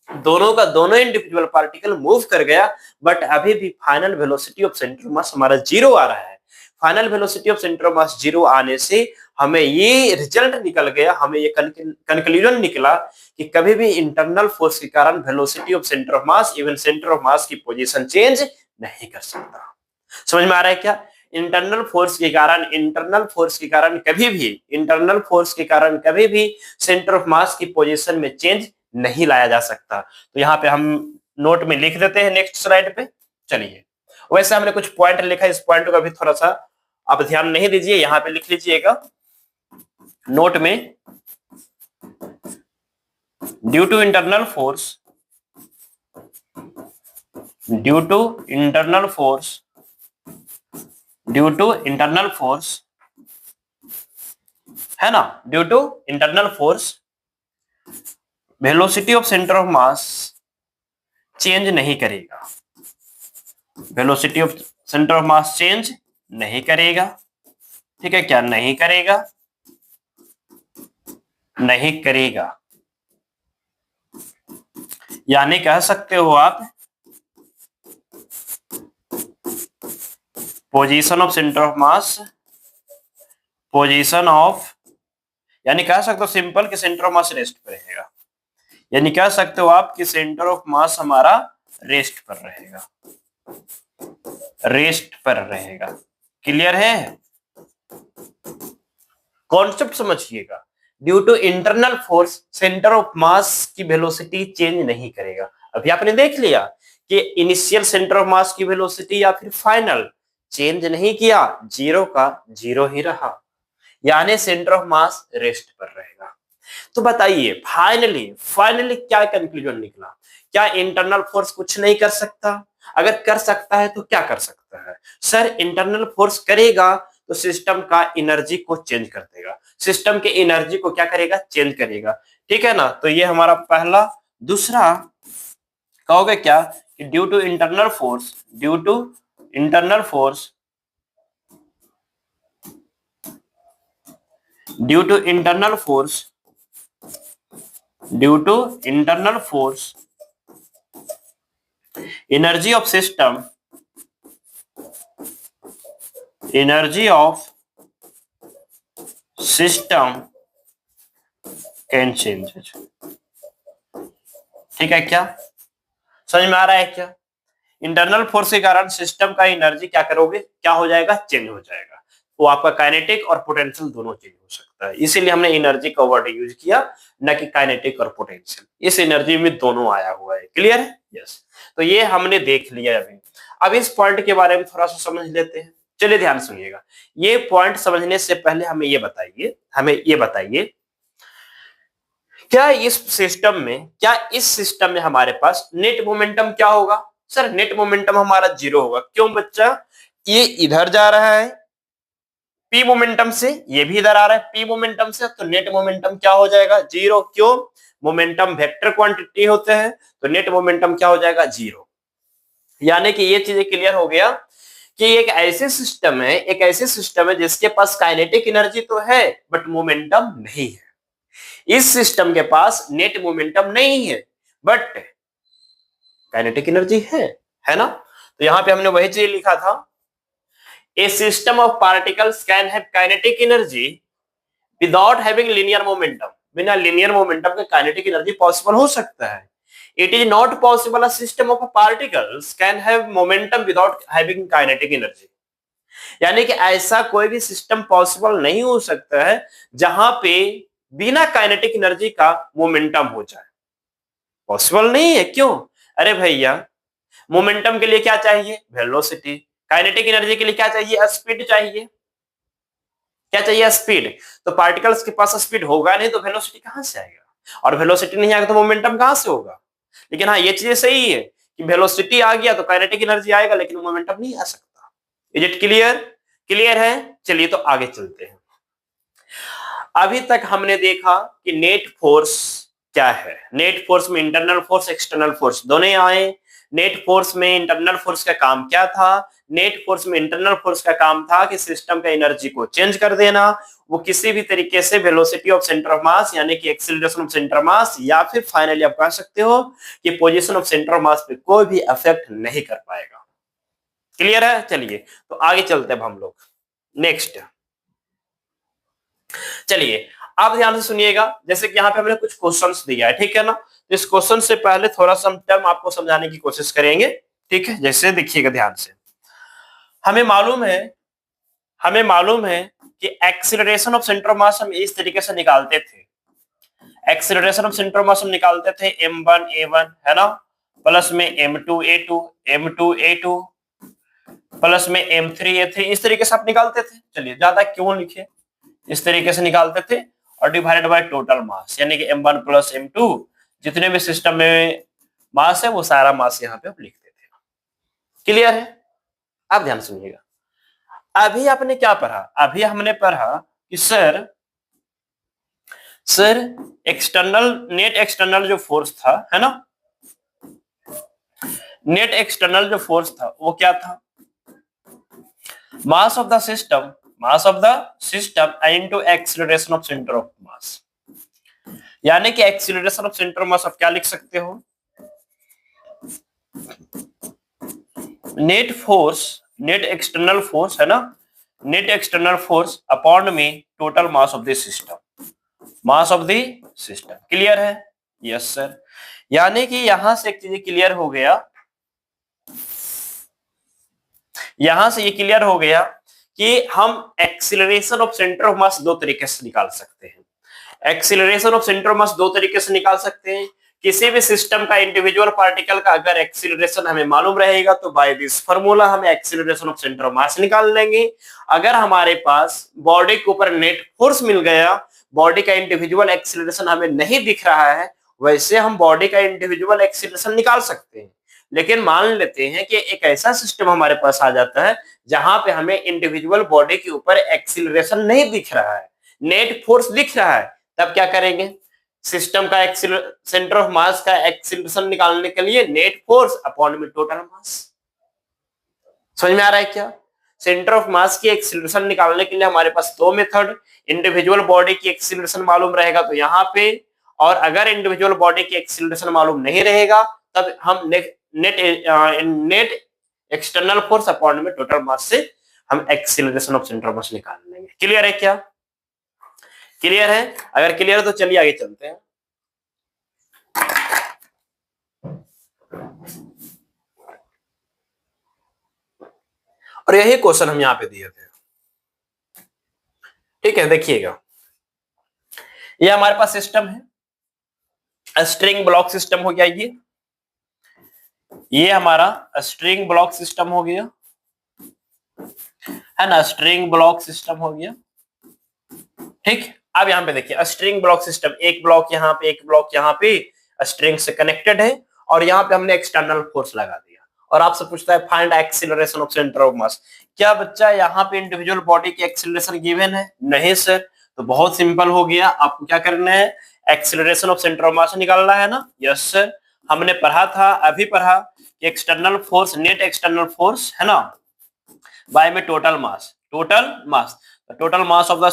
दोनों इंडिविजुअल पार्टिकल मूव कर गया, बट अभी भी final velocity of centre of मास हमारा 0 आ रहा है। Final velocity of centre of mass 0 आने से हमें ये रिजल्ट निकल गया, हमें ये कंक्लूजन निकला कि कभी भी इंटरनल फोर्स के कारण velocity of centre of mass even centre of mass की पोजीशन चेंज नहीं कर सकता। समझ में आ रहा है क्या? इंटरनल फोर्स के कारण कभी भी सेंटर ऑफ मास की पोजीशन में चेंज नहीं लाया जा सकता। तो यहाँ पे हम नोट में लिख देते हैं नेक्स्ट स्लाइड पे। चलिए, वैसे हमने कुछ पॉइंट लिखा है, इस पॉइंट को अभी थोड़ा सा आप ध्यान नहीं दीजिए, यहाँ पे लिख लीजिएगा नोट में। ड्यू टू इंटरनल फोर्स है ना, due to internal force velocity of centre of mass change नहीं करेगा, velocity of centre of mass change नहीं करेगा। ठीक है, क्या नहीं करेगा? नहीं करेगा, यानी कह सकते हो आप पोजीशन ऑफ सेंटर ऑफ मास, यानी कह सकते हो सिंपल कि सेंटर ऑफ मास रेस्ट पर रहेगा, यानी कह सकते हो आप कि सेंटर ऑफ मास हमारा रेस्ट पर रहेगा। क्लियर है? कॉन्सेप्ट समझिएगा। Due to internal force centre of mass की वेलोसिटी चेंज नहीं करेगा। अभी आपने देख लिया कि इनिशियल सेंटर ऑफ मास की वेलोसिटी या फिर फाइनल चेंज नहीं किया, 0 का 0 ही रहा, यानी सेंटर ऑफ मास रेस्ट पर रहेगा। तो बताइए फाइनली क्या कंक्लूजन निकला? क्या इंटरनल फोर्स कुछ नहीं कर सकता? अगर कर सकता है तो क्या कर सकता है? सर, इंटरनल फोर्स करेगा तो सिस्टम का एनर्जी को चेंज कर देगा, सिस्टम के एनर्जी को क्या करेगा? चेंज करेगा। ठीक है ना? तो ये हमारा पहला। दूसरा कहोगे क्या कि due to internal force energy of system can change. ठीक है, क्या समझ में आ रहा है? क्या इंटरनल फोर्स के कारण सिस्टम का एनर्जी क्या करोगे? क्या हो जाएगा? चेंज हो जाएगा। तो आपका काइनेटिक और पोटेंशियल दोनों चेंज हो सकता है, इसीलिए हमने एनर्जी का वर्ड यूज किया, न कि काइनेटिक और पोटेंशियल। इस एनर्जी में दोनों आया हुआ है। क्लियर है? यस। तो ये हमने देख लिया। अब इस पॉइंट के बारे में थोड़ा सा समझ लेते हैं। चलिए ध्यान सुनिएगा। ये पॉइंट समझने से पहले हमें ये बताइए क्या इस सिस्टम में हमारे पास नेट मोमेंटम क्या होगा? सर, नेट मोमेंटम हमारा 0 होगा। क्यों बच्चा? ये इधर जा रहा है पी मोमेंटम से, ये भी इधर आ रहा है पी मोमेंटम से, तो नेट मोमेंटम क्या हो जाएगा? 0। क्यों? मोमेंटम वेक्टर क्वांटिटी होते हैं, तो नेट मोमेंटम क्या हो जाएगा? 0। यानी कि ये चीजें क्लियर हो गया कि एक ऐसे सिस्टम है जिसके पास काइनेटिक एनर्जी तो है बट मोमेंटम नहीं है। इस सिस्टम के पास नेट मोमेंटम नहीं है बट काइनेटिक एनर्जी है ना? तो यहां पे हमने वही चीज लिखा था, a system of particles can have kinetic energy without having linear momentum. बिना लीनियर मोमेंटम के काइनेटिक एनर्जी पॉसिबल हो सकता है। It is not possible a system of particles can have momentum without having kinetic energy. यानी कि ऐसा कोई भी सिस्टम पॉसिबल नहीं हो सकता है जहां पे बिना काइनेटिक एनर्जी का मोमेंटम हो जाए। पॉसिबल नहीं है। क्यों? अरे भैया, मोमेंटम के लिए क्या चाहिए? वेलोसिटी। काइनेटिक एनर्जी के लिए क्या चाहिए? स्पीड चाहिए। क्या चाहिए? स्पीड। तो पार्टिकल्स के पास स्पीड होगा नहीं तो वेलोसिटी कहां से आएगा? और वेलोसिटी नहीं आएगा तो मोमेंटम कहां से होगा? लेकिन हाँ, ये चीजें सही है कि वेलोसिटी आ गया तो काइनेटिक एनर्जी आएगा, लेकिन मोमेंटम नहीं आ सकता। Is it clear? क्लियर है? चलिए तो आगे चलते हैं। अभी तक हमने देखा कि नेट फोर्स क्या है। नेट फोर्स में इंटरनल फोर्स, एक्सटर्नल फोर्स दोनों आए। नेट फोर्स में इंटरनल फोर्स का काम क्या था? नेट फोर्स में इंटरनल फोर्स का काम था कि सिस्टम का एनर्जी को चेंज कर देना। वो किसी भी तरीके से वेलोसिटी ऑफ सेंटर ऑफ मास यानी कि एक्सीलरेशन ऑफ सेंटर ऑफ मास या फिर फाइनली आप कह सकते हो कि पोजीशन ऑफ सेंटर ऑफ मास पे कोई भी अफेक्ट नहीं कर पाएगा। क्लियर है? चलिए तो आगे चलते हैं हम लोग। नेक्स्ट चलिए आप ध्यान से सुनिएगा, जैसे कि यहाँ पे हमने कुछ क्वेश्चंस दिया है, ठीक है ना। तो इस क्वेश्चन से पहले थोड़ा सा टर्म आपको समझाने की कोशिश करेंगे, ठीक है। जैसे देखिएगा ध्यान से, हमें मालूम है कि एक्सीलरेशन ऑफ सेंटर ऑफ मास हम इस तरीके से निकालते थे। एक्सीलरेशन ऑफ सेंटर ऑफ मास हम निकालते थे m1 a1 है ना, प्लस में m2 a2 प्लस में m3 a3, इस तरीके से आप निकालते थे। चलिए ज्यादा क्यों लिखे, इस तरीके से निकालते थे और डिवाइडेड बाय टोटल मास, यानी कि m1 प्लस m2, जितने भी सिस्टम में मास है वो सारा मास यहाँ पे आप लिखते थे। क्लियर है? आप ध्यान सुनिएगा। अभी आपने क्या पढ़ा, अभी हमने पढ़ा कि सर नेट एक्सटर्नल जो फोर्स था, है ना, नेट एक्सटर्नल जो फोर्स था वो क्या था, मास of the system into acceleration of centre of मास। यानी कि एक्सीलरेशन ऑफ सेंटर ऑफ मास आप क्या लिख सकते हो, नेट एक्सटर्नल फोर्स है ना, नेट एक्सटर्नल फोर्स अपॉन में total mass of the system. Clear है? Yes sir. यानी कि यहां से एक चीज क्लियर हो गया, यहां से ये क्लियर हो गया कि हम एक्सीलरेशन ऑफ सेंटर ऑफ मास दो तरीके से निकाल सकते हैं। एक्सीलरेशन ऑफ सेंटर ऑफ मास दो तरीके से निकाल सकते हैं। किसी भी सिस्टम का इंडिविजुअल पार्टिकल का अगर एक्सीलरेशन हमें मालूम रहेगा तो बाय दिस फार्मूला हम एक्सीलरेशन ऑफ सेंटर ऑफ मास निकाल लेंगे। अगर हमारे पास बॉडी के ऊपर नेट फोर्स मिल गया, बॉडी का इंडिविजुअल एक्सीलरेशन हमें नहीं दिख रहा है, वैसे हम बॉडी का इंडिविजुअल एक्सीलरेशन निकाल सकते हैं। लेकिन मान लेते हैं कि एक ऐसा सिस्टम हमारे पास आ जाता है जहां पे हमें इंडिविजुअल बॉडी के ऊपर एक्सीलरेशन नहीं दिख रहा है, नेट फोर्स दिख रहा है, तब क्या करेंगे, सिस्टम का सेंटर ऑफ मास का एक्सीलरेशन निकालने के लिए नेट फोर्स अपॉन में टोटल मास। समझ में आ रहा है क्या? सेंटर ऑफ मास की एक्सीलरेशन निकालने के लिए हमारे पास दो मेथड, इंडिविजुअल बॉडी की एक्सीलरेशन मालूम रहेगा तो यहाँ पे, और अगर इंडिविजुअल बॉडी की एक्सीलरेशन मालूम नहीं रहेगा तब हम नेट एक्सटर्नल फोर्स अपॉन में टोटल मास से हम एक्सीलरेशन ऑफ सेंटर ऑफ मास निकाल लेंगे। क्लियर है क्या? क्लियर है? अगर क्लियर है तो चलिए आगे चलते हैं। और यही क्वेश्चन हम यहां पे दिए थे, ठीक है। देखिएगा, ये हमारे पास सिस्टम है, स्ट्रिंग ब्लॉक सिस्टम हो गया, ये हमारा स्ट्रिंग ब्लॉक सिस्टम हो गया, है ना, स्ट्रिंग ब्लॉक सिस्टम हो गया, ठीक। अब यहाँ पे देखिए स्ट्रिंग ब्लॉक सिस्टम, एक ब्लॉक यहाँ पे, एक ब्लॉक यहाँ पे स्ट्रिंग से कनेक्टेड है, और यहाँ पे हमने एक्सटर्नल फोर्स लगा दिया, और आपसे पूछता है find acceleration of centre of mass. क्या बच्चा यहाँ पे इंडिविजुअल बॉडी की एक्सीलरेशन गिवन है? नहीं सर। तो बहुत सिंपल हो गया, आपको क्या करना है, acceleration of centre of mass निकालना है ना। यस सर, हमने पढ़ा था, अभी पढ़ा कि external force, net external force है ना, बाय में total mass total mass of the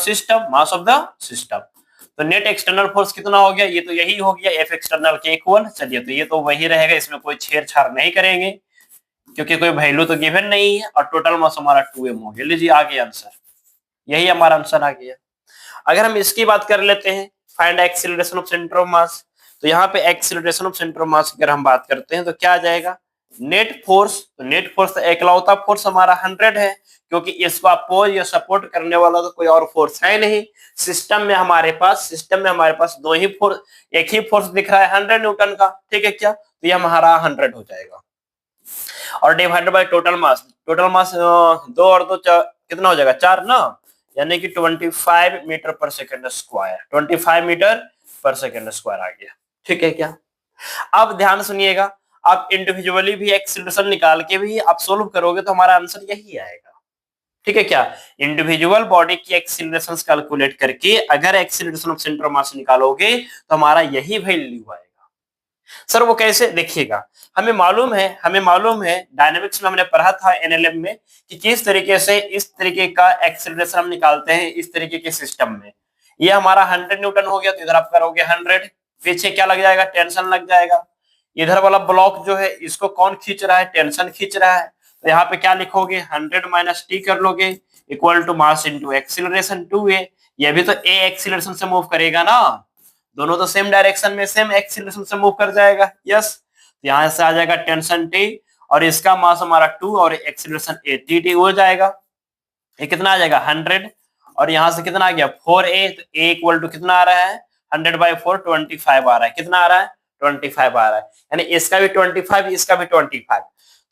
system. तो नेट एक्सटर्नल फोर्स कितना हो गया, ये तो यही हो गया एफ एक्सटर्नल के इक्वल। चलिए तो ये तो वही रहेगा, इसमें कोई छेड़छाड़ नहीं करेंगे क्योंकि कोई वैल्यू तो गिवन नहीं है, और टोटल मास हमारा 2m हो गया। लीजिए आ गया आंसर, यही हमारा आंसर आ गया। अगर हम इसकी बात कर लेते हैं, find acceleration of centre of मास, तो यहाँ पे acceleration of centre of mass अगर हम बात करते हैं तो क्या आ जाएगा, नेट फोर्स। तो नेट फोर्स तो एकलौता फोर्स हमारा 100 है, क्योंकि इसको अपोज या सपोर्ट करने वाला तो कोई और फोर्स है नहीं। सिस्टम में हमारे पास दो ही फोर्स, एक ही फोर्स दिख रहा है 100 न्यूटन का, ठीक है क्या, तो ये हमारा 100 हो जाएगा। और डिवाइडेड बाय टोटल मास दो और दो कितना हो जाएगा, 4 ना, यानी कि 25 मीटर पर सेकेंड स्क्वायर, 25 मीटर पर सेकेंड स्क्वायर आ गया, ठीक है क्या। अब ध्यान सुनिएगा, आप इंडिविजुअली भी एक्सीलरेशन निकाल के भी आप सोल्व करोगे तो हमारा आंसर यही आएगा, ठीक है क्या। इंडिविजुअल बॉडी की एक्सीलरेशन कैलकुलेट करके अगर एक्सीलरेशन ऑफ सेंटर ऑफ मास निकालोगे तो हमारा यही वैल्यू आएगा। सर वो कैसे, देखिएगा, हमें मालूम है डायनामिक्स में हमने पढ़ा था एनएलएम में कि किस तरीके से इस तरीके का एक्सीलरेशन हम निकालते हैं इस तरीके के सिस्टम में। ये हमारा 100 न्यूटन हो गया, तो इधर आप करोगे 100, पीछे क्या लग जाएगा, टेंशन लग जाएगा। इधर वाला ब्लॉक जो है इसको कौन खींच रहा है, टेंशन खींच रहा है, तो यहाँ पे क्या लिखोगे, 100 - t कर लोगे, equal to mass into acceleration 2a। ये भी तो a एक्सीलरेशन से मूव करेगा ना, दोनों तो सेम डायरेक्शन में सेम एक्सीलरेशन से मूव कर जाएगा। यस, तो यहां से आ जाएगा टेंशन t और इसका मास हमारा 2 और एक्सीलरेशन a, tt हो जाएगा। ये कितना आ जाएगा 100 और यहाँ से कितना आ गया 4a, तो a इक्वल टू कितना आ रहा है 100/4 25 आ रहा है। कितना आ रहा है 25 आ रहा है, यानी इसका भी 25 इसका भी 25।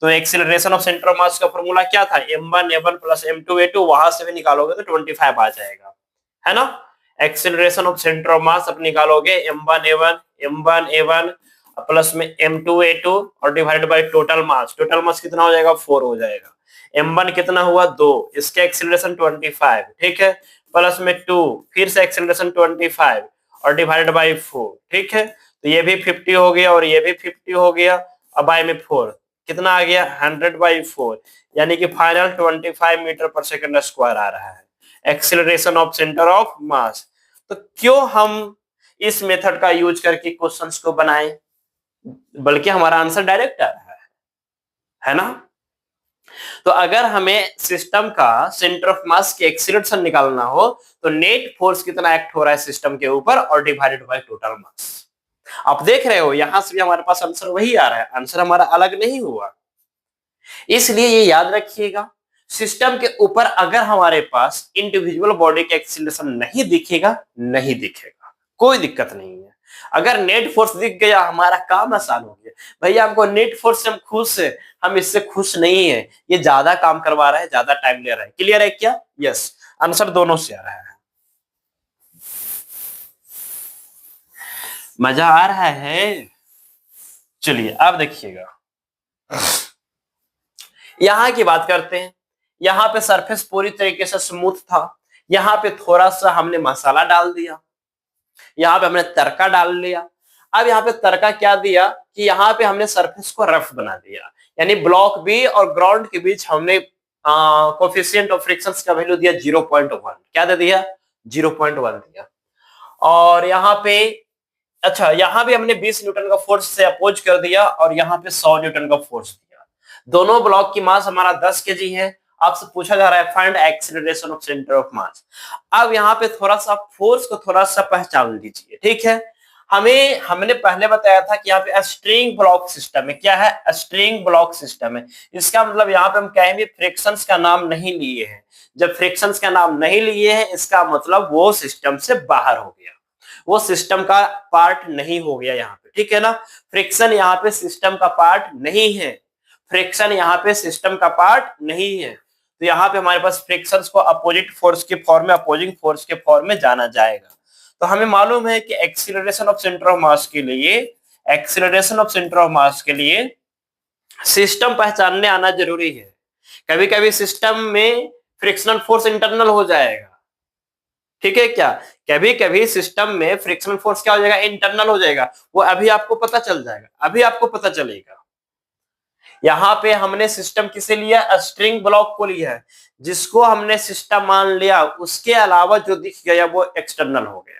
तो एक्सीलरेशन ऑफ सेंटर ऑफ मास का फॉर्मूला क्या था m1a1 प्लस m2a2, वहां से भी निकालोगे तो 25 आ जाएगा, है ना। एक्सीलरेशन ऑफ सेंटर ऑफ मास अब निकालोगे m1a1 प्लस में m2a2 और डिवाइडेड बाय टोटल मास कितना हो जाएगा 4 हो जाएगा। m1 कितना हुआ 2, इसके एक्सीलरेशन 25, ठीक है, प्लस में 2 फिर से एक्सीलरेशन 25 और डिवाइडेड बाय 4, ठीक है, तो ये भी 50 हो गया और ये भी 50 हो गया। अब बाय में 4 कितना आ गया 100/4, यानी कि फाइनल 25 मीटर पर सेकंड स्क्वायर आ रहा है एक्सीलरेशन ऑफ सेंटर ऑफ मास। तो क्यों हम इस मेथड का यूज करके क्वेश्चंस को बनाएं, बल्कि हमारा आंसर डायरेक्ट आ रहा है ना। तो अगर हमें सिस्टम का सेंटर ऑफ मास के एक्सीलरेशन निकालना हो तो नेट फोर्स कितना एक्ट हो रहा है सिस्टम के ऊपर और डिवाइडेड बाय टोटल मास। आप देख रहे हो यहां से भी हमारे पास आंसर वही आ रहा है, आंसर हमारा अलग नहीं हुआ। इसलिए ये याद रखिएगा, सिस्टम के ऊपर अगर हमारे पास इंडिविजुअल बॉडी का एक्सीलरेशन नहीं दिखेगा, कोई दिक्कत नहीं है। अगर नेट फोर्स दिख गया हमारा काम आसान हो गया। भैया हमको नेट फोर्स से हम खुश है, हम इससे खुश नहीं है, ये ज्यादा काम करवा रहा है, ज्यादा टाइम ले रहा है। क्लियर है क्या? यस, आंसर दोनों से आ रहा है। मजा आ रहा है? चलिए अब देखिएगा, यहां की बात करते हैं। यहां पे सरफेस पूरी तरीके से स्मूथ था, यहां पे थोड़ा सा हमने मसाला डाल दिया, यहाँ पे हमने तड़का डाल लिया। अब यहाँ पे तड़का क्या दिया कि यहाँ पे हमने सरफेस को रफ बना दिया, यानी ब्लॉक बी और ग्राउंड के बीच हमने कोफिशिएंट ऑफ फ्रिक्शन का वैल्यू दिया 0.1। क्या दे दिया 0.1 दिया। और यहाँ पे अच्छा, यहाँ भी हमने 20 न्यूटन का फोर्स से अपोज कर दिया और यहाँ पे 100 न्यूटन का फोर्स दिया। दोनों ब्लॉक की मास हमारा 10 केजी है। आपसे पूछा जा रहा है find acceleration of centre of मास। अब यहाँ पे थोड़ा सा फोर्स को थोड़ा सा पहचान लीजिए, ठीक है। हमने पहले बताया था कि यहाँ पे स्ट्रिंग ब्लॉक सिस्टम है। क्या है? स्ट्रिंग ब्लॉक सिस्टम है। इसका मतलब यहाँ पे हम कहेंगे फ्रिक्शंस का नाम नहीं लिए हैं। जब फ्रिक्शंस का नाम नहीं लिए हैं इसका मतलब वो सिस्टम से बाहर हो गया, वो सिस्टम का पार्ट नहीं हो गया यहाँ पे, ठीक है ना। फ्रिक्शन यहाँ पे सिस्टम का पार्ट नहीं है, फ्रिक्शन यहाँ पे सिस्टम का पार्ट नहीं है। तो यहाँ पे हमारे पास फ्रिक्शंस को अपोजिट फोर्स के फॉर्म में, अपोजिंग फोर्स के फॉर्म में जाना जाएगा। तो हमें मालूम है कि एक्सीलरेशन ऑफ सेंटर ऑफ मास के लिए, एक्सीलरेशन ऑफ सेंटर ऑफ मास के लिए सिस्टम पहचानने आना जरूरी है। कभी कभी सिस्टम में फ्रिक्शनल फोर्स इंटरनल हो जाएगा, ठीक है क्या। कभी कभी सिस्टम में फ्रिक्शनल फोर्स क्या हो जाएगा इंटरनल हो जाएगा, वो अभी आपको पता चल जाएगा, अभी आपको पता चलेगा। यहाँ पे हमने सिस्टम किसे लिया? स्ट्रिंग ब्लॉक को लिया है, जिसको हमने सिस्टम मान लिया उसके अलावा जो दिख गया वो एक्सटर्नल हो गया।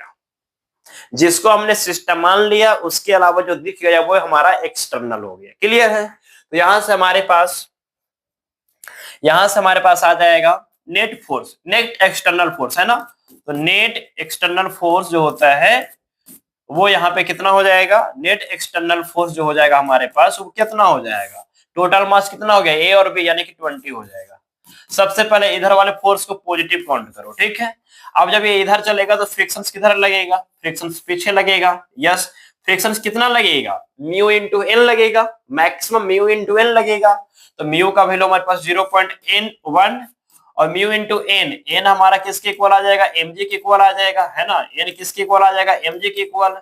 जिसको हमने सिस्टम मान लिया उसके अलावा जो दिख गया वो हमारा एक्सटर्नल हो गया। क्लियर है? तो यहां से हमारे पास आ जाएगा net force, net external force, है ना। तो नेट एक्सटर्नल फोर्स जो होता है वो यहाँ पे कितना हो जाएगा? नेट एक्सटर्नल फोर्स जो हो जाएगा हमारे पास वो कितना हो जाएगा? टोटल मास कितना हो गया? ए और बी, यानी कि 20 हो जाएगा। सबसे पहले इधर वाले फोर्स को पॉजिटिव काउंट करो, ठीक है। अब जब ये इधर चलेगा तो फ्रिक्शन किधर लगेगा? फ्रिक्शन पीछे लगेगा। यस, फ्रिक्शन कितना लगेगा? म्यू इंटू एन लगेगा, मैक्सिमम म्यू इंटू एन लगेगा। तो म्यू का वैल्यू हमारे पास 0.1 और म्यू इंटू एन, एन हमारा किसके इक्वल आ जाएगा? mg के इक्वल आ जाएगा, है ना। एन किसके इक्वल आ जाएगा? mg के इक्वल,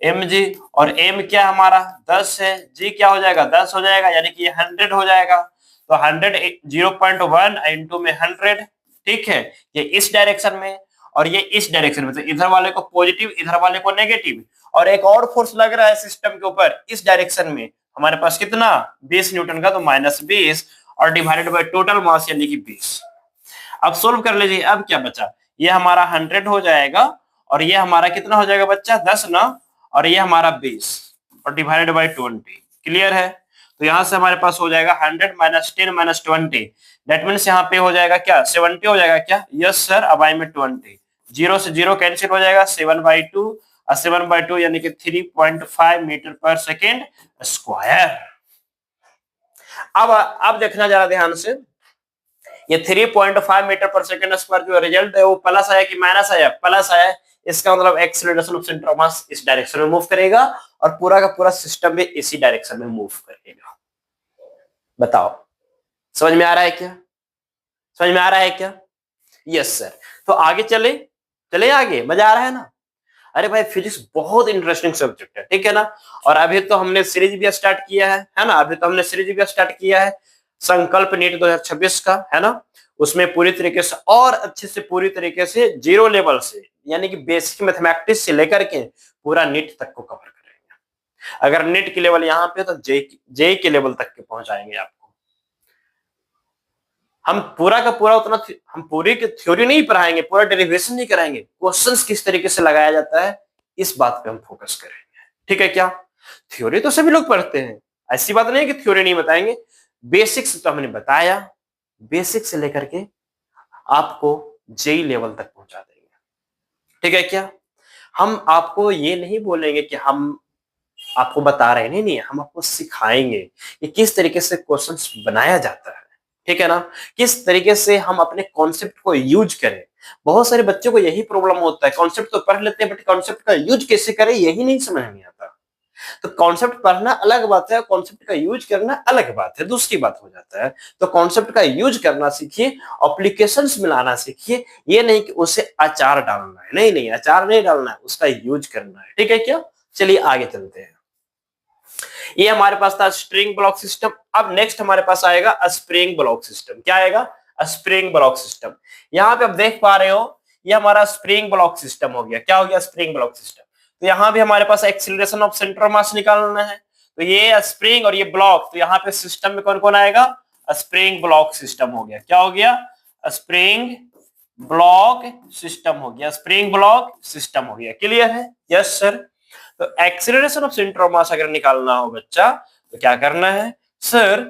mg। और m क्या हमारा 10 है, g क्या हो जाएगा? 10 हो जाएगा, यानी कि ये 100 हो जाएगा। तो 100 0.1 इंटू में 100, ठीक है। ये इस डायरेक्शन में और ये इस डायरेक्शन में, तो इधर वाले को पॉजिटिव इधर वाले को नेगेटिव। और एक और फोर्स लग रहा है सिस्टम के ऊपर इस डायरेक्शन में, हमारे पास कितना 20 न्यूटन का, तो -20 और डिवाइडेड बाय टोटल मास यानी कि 20। अब सोल्व कर लीजिए। अब क्या बचा? ये हमारा 100 हो जाएगा और ये हमारा कितना हो जाएगा बच्चा? 10 ना, और ये हमारा 20 और डिवाइडेड बाय 20। क्लियर है? तो यहां से हमारे पास हो जाएगा 100 माइनस 10 माइनस 20, दैट मीन्स यहाँ पे हो जाएगा क्या 70 हो जाएगा क्या, यस सर, अब आई में 20, जीरो से जीरो कैंसिल हो जाएगा, 7/2 और 7/2 यानी कि 3.5 मीटर पर सेकेंड स्क्वायर। अब देखना जरा ध्यान से, ये 3.5 मीटर पर सेकेंड स्क्वायर जो रिजल्ट है वो प्लस आया कि माइनस आया, प्लस आया। इसका मतलब एक्सीलरेशन ऑफ सेंटर ऑफ मास इस डायरेक्शन में मूव करेगा और पूरा का पूरा सिस्टम भी इसी डायरेक्शन में मूव करेगा। बताओ समझ में आ रहा है क्या, समझ में आ रहा है क्या? Yes sir. तो आगे चले, चले आगे, मजा आ रहा है ना? अरे भाई फिजिक्स बहुत इंटरेस्टिंग सब्जेक्ट है, ठीक है ना। और अभी तो हमने सीरीज भी स्टार्ट किया है ना, अभी तो हमने सीरीज भी स्टार्ट किया है संकल्प नीट 2026 का, है ना। उसमें पूरी तरीके से और अच्छे से पूरी तरीके से जीरो लेवल से यानी कि बेसिक मैथमेटिक्स से लेकर के पूरा नीट तक को कवर करेंगे। अगर नीट की लेवल यहाँ पे तो जेई के लेवल तक के पहुंचाएंगे आपको। हम पूरा का पूरा उतना हम पूरी की थ्योरी नहीं पढ़ाएंगे, पूरा डेरिवेशन नहीं कराएंगे, क्वेश्चंस किस तरीके से लगाया जाता है इस बात पे हम फोकस करेंगे, ठीक है क्या। थ्योरी तो सभी लोग पढ़ते हैं, ऐसी बात नहीं है कि थ्योरी नहीं बताएंगे, बेसिक्स तो हमने बताया, बेसिक से लेकर के आपको जेई लेवल तक पहुंचा देंगे, ठीक है क्या। हम आपको ये नहीं बोलेंगे कि हम आपको बता रहे हैं, नहीं नहीं, हम आपको सिखाएंगे कि किस तरीके से क्वेश्चंस बनाया जाता है, ठीक है ना, किस तरीके से हम अपने कॉन्सेप्ट को यूज करें। बहुत सारे बच्चों को यही प्रॉब्लम होता है, कॉन्सेप्ट तो पढ़ लेते हैं बट कॉन्सेप्ट का यूज कैसे करें यही नहीं समझ में आता। तो कॉन्सेप्ट पढ़ना अलग बात है, कॉन्सेप्ट का यूज करना अलग बात है, दूसरी बात हो जाता है। तो कॉन्सेप्ट का यूज करना सीखिए, एप्लीकेशंस मिलाना सीखिए, ये नहीं कि उसे अचार डालना है, नहीं नहीं, अचार नहीं डालना है, उसका यूज करना है, ठीक है क्या। चलिए आगे चलते हैं। ये हमारे पास था स्प्रिंग ब्लॉक सिस्टम। अब नेक्स्ट हमारे पास आएगा स्प्रिंग ब्लॉक सिस्टम। क्या आएगा? Spring block system. यहाँ पे आप देख पा रहे हो ये हमारा स्प्रिंग ब्लॉक सिस्टम हो गया। क्या हो गया? Spring block system. तो यहाँ भी हमारे पास acceleration of centre of mass निकालना है। तो ये स्प्रिंग और ये ब्लॉक, तो यहाँ पे सिस्टम में कौन कौन आएगा? स्प्रिंग ब्लॉक सिस्टम हो गया। क्या हो गया? स्प्रिंग ब्लॉक सिस्टम हो गया, स्प्रिंग ब्लॉक सिस्टम हो गया। क्लियर है? Yes sir. तो acceleration of centre of mass अगर निकालना हो बच्चा तो क्या करना है सर?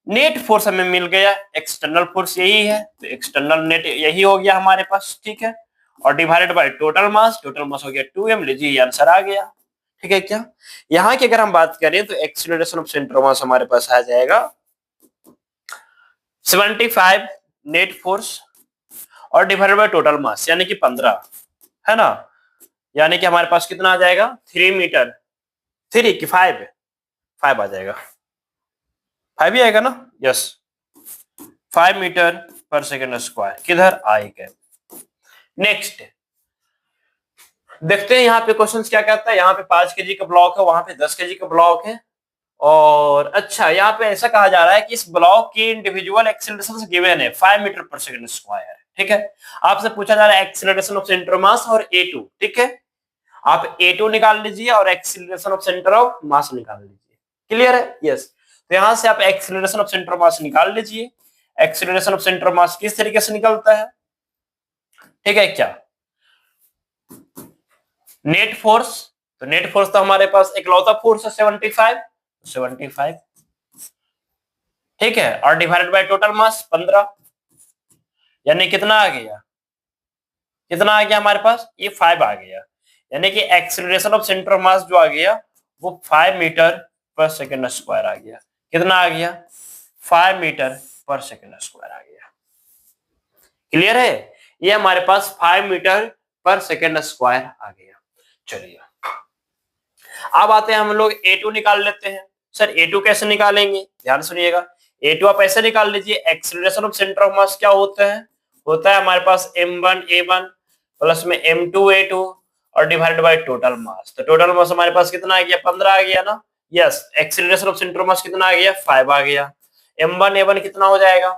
नेट फोर्स हमें मिल गया, एक्सटर्नल फोर्स यही है, तो एक्सटर्नल नेट यही हो गया हमारे पास, ठीक है। और divided by total mass, total mass हो गया 2m। लीजिए ये आंसर आ गया, ठीक है क्या। यहाँ की अगर हम बात करें तो एक्सीलरेशन ऑफ सेंटर ऑफ मास हमारे पास आ जाएगा 75 नेट फोर्स और डिवाइडेड बाय टोटल मास यानी कि 15, है ना। यानी कि हमारे पास कितना आ जाएगा? 3 मीटर, 3 की 5 आ जाएगा, 5 ही आएगा ना। यस, 5 मीटर पर सेकेंड स्क्वायर। किधर? आई कैप। नेक्स्ट देखते हैं यहाँ पे क्वेश्चन क्या कहता है। यहाँ पे 5 kg का ब्लॉक है, वहां पे 10 kg का ब्लॉक है। और अच्छा, यहाँ पे ऐसा कहा जा रहा है कि इस ब्लॉक की इंडिविजुअल एक्सीलरेशन गिवन है 5 मीटर पर सेकेंड स्क्वायर, ठीक है। आपसे पूछा जा रहा है acceleration of centre of mass और A2, ठीक है। आप A2 निकाल लीजिए और एक्सीलरेशन ऑफ सेंटर ऑफ मास निकाल लीजिए। क्लियर है? यस। तो यहां से आप एक्सीलरेशन ऑफ सेंटर ऑफ मास निकाल लीजिए। एक्सीलरेशन ऑफ सेंटर ऑफ मास किस तरीके से निकलता है, ठीक है क्या? नेट फोर्स, तो नेट फोर्स तो हमारे पास इकलौता फोर्स है 75, ठीक है। और डिवाइडेड बाय टोटल मास 15, यानी कितना आ गया? कितना आ गया हमारे पास? ये 5 आ गया। यानी कि एक्सीलरेशन ऑफ सेंटर ऑफ मास जो आ गया वो 5 मीटर पर सेकेंड स्क्वायर आ गया। कितना आ गया? 5 मीटर पर सेकेंड स्क्वायर आ गया। क्लियर है? ये हमारे पास 5 मीटर पर सेकेंड स्क्वायर आ गया। चलिए अब आते हैं हम लोग A2 निकाल लेते हैं। सर A2 कैसे निकालेंगे? ध्यान सुनिएगा। A2 आप ऐसे निकाल लीजिए, acceleration of centre of mass क्या होता है? होता है हमारे पास m1 a1 प्लस में m2 a2 और डिवाइडेड बाय टोटल मास। तो टोटल मास हमारे पास कितना आ गया? 15 आ गया ना। Yes. Acceleration of centre of मास कितना आ गया? 5 आ गया। m1 a1 कितना हो जाएगा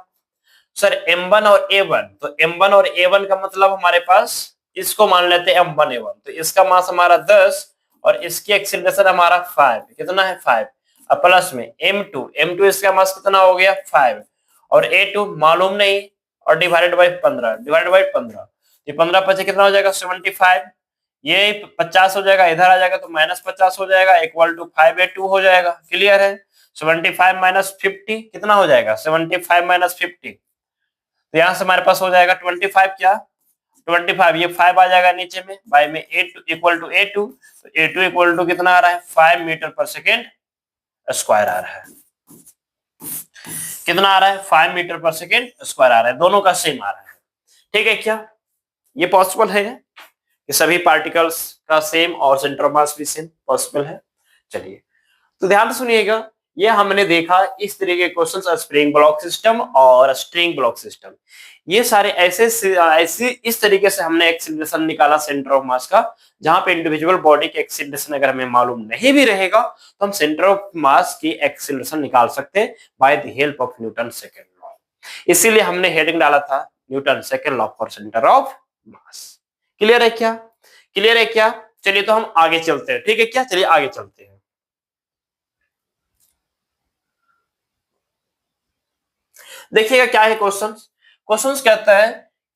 सर? m1 और a1, तो m1 और a1 का मतलब हमारे पास, इसको मान लेते हैं m1 a1, तो इसका मास हमारा 10 और इसकी एक्सीलरेशन हमारा 5। कितना है? 5। अब प्लस में m2 इसका मास कितना हो गया? 5 और a2 मालूम नहीं और डिवाइडेड बाय 15, डिवाइडेड बाय 15, ये 15 पचे कितना हो जाएगा? 75। ये 50 हो जाएगा, इधर आ जाएगा तो -50 हो जाएगा, इक्वल टू 5a2 हो जाएगा। क्लियर है? 75 माइनस 50 कितना हो जाएगा 75 माइनस 50, तो यहां से हमारे पास हो जाएगा 25 क्या 25, ये 5 आ जाएगा नीचे में, बाय में A2 इक्वल टू A2, तो A2 इक्वल टू कितना आ रहा है 5 मीटर पर सेकेंड स्क्वायर आ रहा है। कितना आ रहा है 5 मीटर पर सेकेंड स्क्वायर आ रहा है, दोनों का सेम आ रहा है। ठीक है क्या, ये पॉसिबल है कि सभी पार्टिकल्स का सेम और सेंटर ऑफ मास भी सेम पॉसिबल है। चलिए तो ध्यान से सुनिएगा, ये हमने देखा इस तरीके के क्वेश्चंस, स्प्रिंग ब्लॉक सिस्टम और स्ट्रिंग ब्लॉक सिस्टम, ये सारे ऐसे इस तरीके से हमने एक्सीलरेशन निकाला सेंटर ऑफ मास का, जहां पे इंडिविजुअल बॉडी के एक्सीलरेशन अगर हमें मालूम नहीं भी रहेगा तो हम सेंटर ऑफ मास की एक्सीलरेशन निकाल सकते हैं by the help of Newton second law. इसीलिए हमने हेडिंग डाला था Newton second law for centre of mass. Clear है क्या, क्लियर है क्या? चलिए तो हम आगे चलते हैं, ठीक है क्या, चलिए आगे चलते हैं। देखिएगा क्या है क्वेश्चंस, क्वेश्चंस कहता है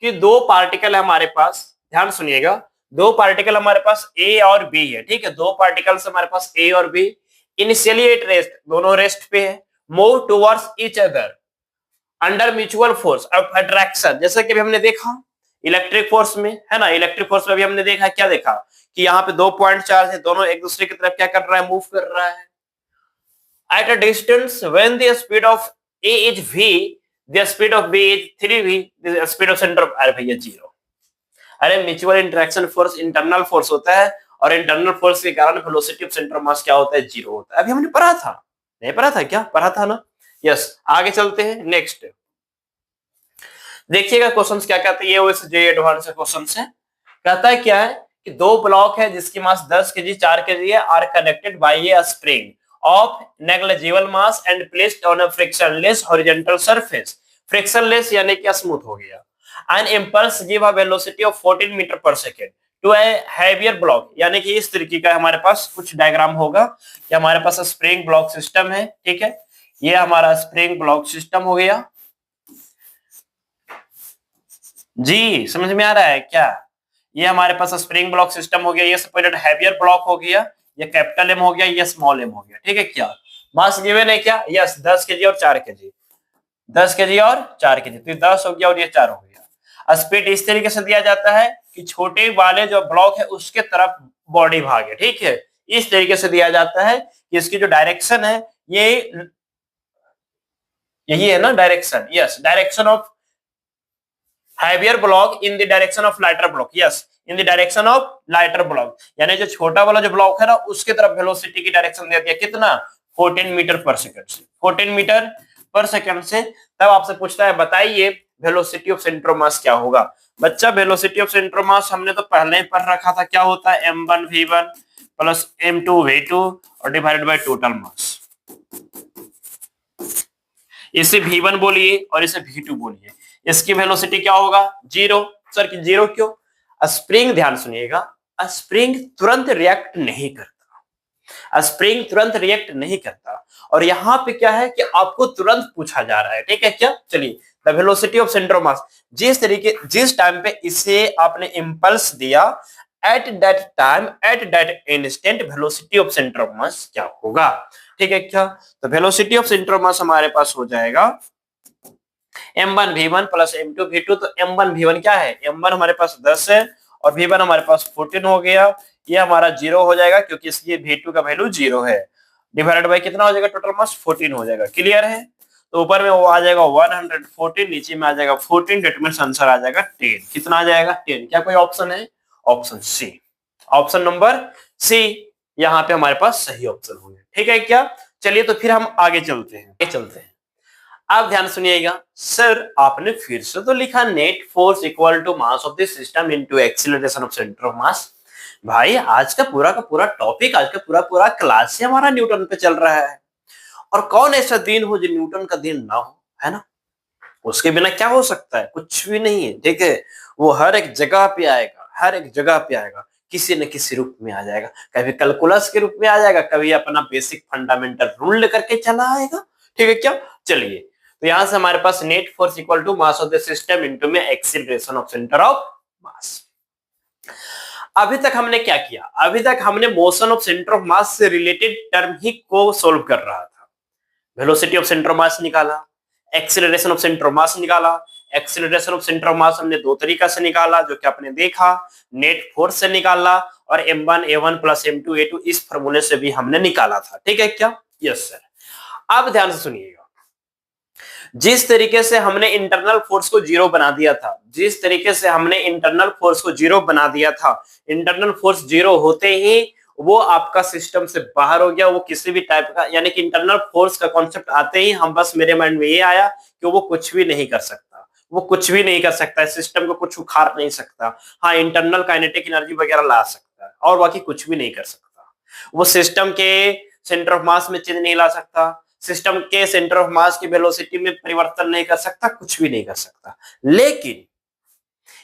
कि दो पार्टिकल है हमारे पास, ध्यान सुनिएगा, दो पार्टिकल हमारे पास ए और बी है, ठीक है, दो पार्टिकल्स हमारे पास ए और बी, इनिशियली एट रेस्ट, दोनों रेस्ट पे है, move towards each other under mutual force of attraction, जैसे कि अभी हमने देखा इलेक्ट्रिक फोर्स में, है ना, इलेक्ट्रिक फोर्स में भी हमने देखा, क्या देखा कि यहाँ पे दो पॉइंट चार्ज है, दोनों एक दूसरे की तरफ क्या कर रहा है, मूव कर रहा है। At a distance, when the speed of A is v, the speed of B is 3v, the speed of center of अरे भैया जीरो। अरे mutual interaction force internal force होता है, और इंटरनल फोर्स के कारण velocity of centre of mass क्या होता है, जीरो होता है। अभी हमने पढ़ा था, नहीं पढ़ा था क्या, पढ़ा था ना, यस। आगे चलते हैं, नेक्स्ट देखिएगा क्वेश्चंस क्या कहते हैं, ये ओएसजे एडवांस क्वेश्चन है। कहता है क्या है कि दो ब्लॉक है जिसकी मास 10 केजी 4 केजी है, are connected by a spring of negligible mass and placed on a frictionless horizontal surface, frictionless यानी कि स्मूथ हो गया, an impulse give a velocity of 14 metre पर second to a heavier block, यानी कि इस तरीके का हमारे पास कुछ डायग्राम होगा कि हमारे पास स्प्रिंग ब्लॉक सिस्टम है, ठीक है, ये हमारा स्प्रिंग ब्लॉक सिस्टम हो गया जी, समझ में आ रहा है क्या, ये हमारे पास स्प्रिंग ब्लॉक सिस्टम हो गया, ये सपोर्टेड हैवियर ब्लॉक हो गया, ये कैपिटल एम हो गया, ये स्मॉल एम हो गया, ठीक है क्या, मास गिवन है क्या, यस 10 केजी और 4 केजी, 10 केजी और 4 केजी, तो 10 हो गया और ये 4 हो गया। स्पीड इस तरीके से दिया जाता है कि छोटे वाले जो ब्लॉक है उसके तरफ बॉडी भागे, ठीक है, इस तरीके से दिया जाता है कि इसकी जो डायरेक्शन है ये यही है ना direction, yes, direction of heavier block in the direction of lighter block, yes, in the direction of lighter block, यानी जो छोटा वाला जो ब्लॉक है ना उसके तरफ वेलोसिटी की डायरेक्शन दे दिया कितना 14 मीटर पर सेकंड से, 14 मीटर पर सेकंड से। तब आपसे पूछता है बताइए velocity of centre of mass क्या होगा। बच्चा velocity of centre of mass हमने तो पहले ही पढ़ रखा था, क्या होता है m1 v1 plus m2 v2 और डिवाइडेड बाय टोटल मास। इसे v1 बोलिए और इसे v2 बोलिए, इसकी वेलोसिटी क्या होगा जीरो। सर की जीरो क्यों, स्प्रिंग, ध्यान सुनिएगा, स्प्रिंग तुरंत रिएक्ट नहीं करता, स्प्रिंग तुरंत रिएक्ट नहीं करता, और यहां पे क्या है कि आपको तुरंत पूछा जा रहा है, ठीक है क्या। चलिए the velocity of centre of मास, जिस टाइम पे इसे आपने इंपल्स दिया at that time at that instant velocity of centre of mass क्या होगा, ठीक है क्या। तो वेलोसिटी ऑफ सेंटर ऑफ मास हमारे पास हो जाएगा m1 v1 plus m2 v2, तो m1 v1 क्या है, m1 हमारे पास 10 है और v1 हमारे पास 14 हो गया, ये हमारा जीरो हो जाएगा क्योंकि इसलिए v2 का वैल्यू जीरो है, डिवाइडेड बाय कितना हो जाएगा टोटल मास 14 हो जाएगा। क्लियर है, तो ऊपर में वो आ जाएगा 114, नीचे में आ जाएगा 14, डेट मींस आंसर आ जाएगा 10। कितना आ जाएगा 10। क्या कोई ऑप्शन है, option C, option number C यहाँ पे हमारे पास सही ऑप्शन होंगे, ठीक है क्या। चलिए तो फिर हम आगे चलते हैं, आप ध्यान सुनिएगा। सर आपने फिर से तो लिखा net force equal to mass of the system into acceleration of centre of mass. भाई आज का पूरा टॉपिक, आज का पूरा क्लास ही हमारा न्यूटन पे चल रहा है, और कौन ऐसा दिन हो जो न्यूटन का दिन ना हो, है ना, उसके बिना क्या हो सकता है, कुछ भी नहीं है, ठीक है। वो हर एक जगह पे आएगा, हर एक जगह पे आएगा, किसी न किसी रूप में आ जाएगा, कभी कैलकुलस के रूप में आ जाएगा, कभी अपना बेसिक फंडामेंटल रूल लेकर के चला आएगा, ठीक है क्या। चलिए तो यहां से हमारे पास net force equal to mass of the system into में acceleration of centre of mass. अभी तक हमने क्या किया, अभी तक हमने motion of centre of mass से रिलेटेड टर्म ही को सोल्व कर रहा था, velocity of centre of mass निकाला, acceleration of centre of mass निकाला। Acceleration of centre of mass हमने दो तरीका से निकाला जो कि आपने देखा, नेट फोर्स से निकाला और m1a1 प्लस m2a2 इस फॉर्मूले से भी हमने निकाला था। ठीक है क्या? Yes sir. अब ध्यान से सुनिएगा, जिस तरीके से हमने इंटरनल फोर्स को जीरो बना दिया था, जिस तरीके से हमने इंटरनल फोर्स को जीरो बना दिया था, इंटरनल फोर्स जीरो होते ही वो आपका सिस्टम से बाहर हो गया, वो किसी भी टाइप का, यानी कि इंटरनल फोर्स का कॉन्सेप्ट आते ही हम बस मेरे माइंड में ये आया कि वो कुछ भी नहीं कर सकता, वो कुछ भी नहीं कर सकता, सिस्टम को कुछ उखाड़ नहीं सकता। हाँ, इंटरनल काइनेटिक एनर्जी वगैरह ला सकता है और बाकी कुछ भी नहीं कर सकता। वो सिस्टम के सेंटर ऑफ मास में चेंज नहीं ला सकता, सिस्टम के सेंटर ऑफ मास की वेलोसिटी में परिवर्तन नहीं कर सकता, कुछ भी नहीं कर सकता। लेकिन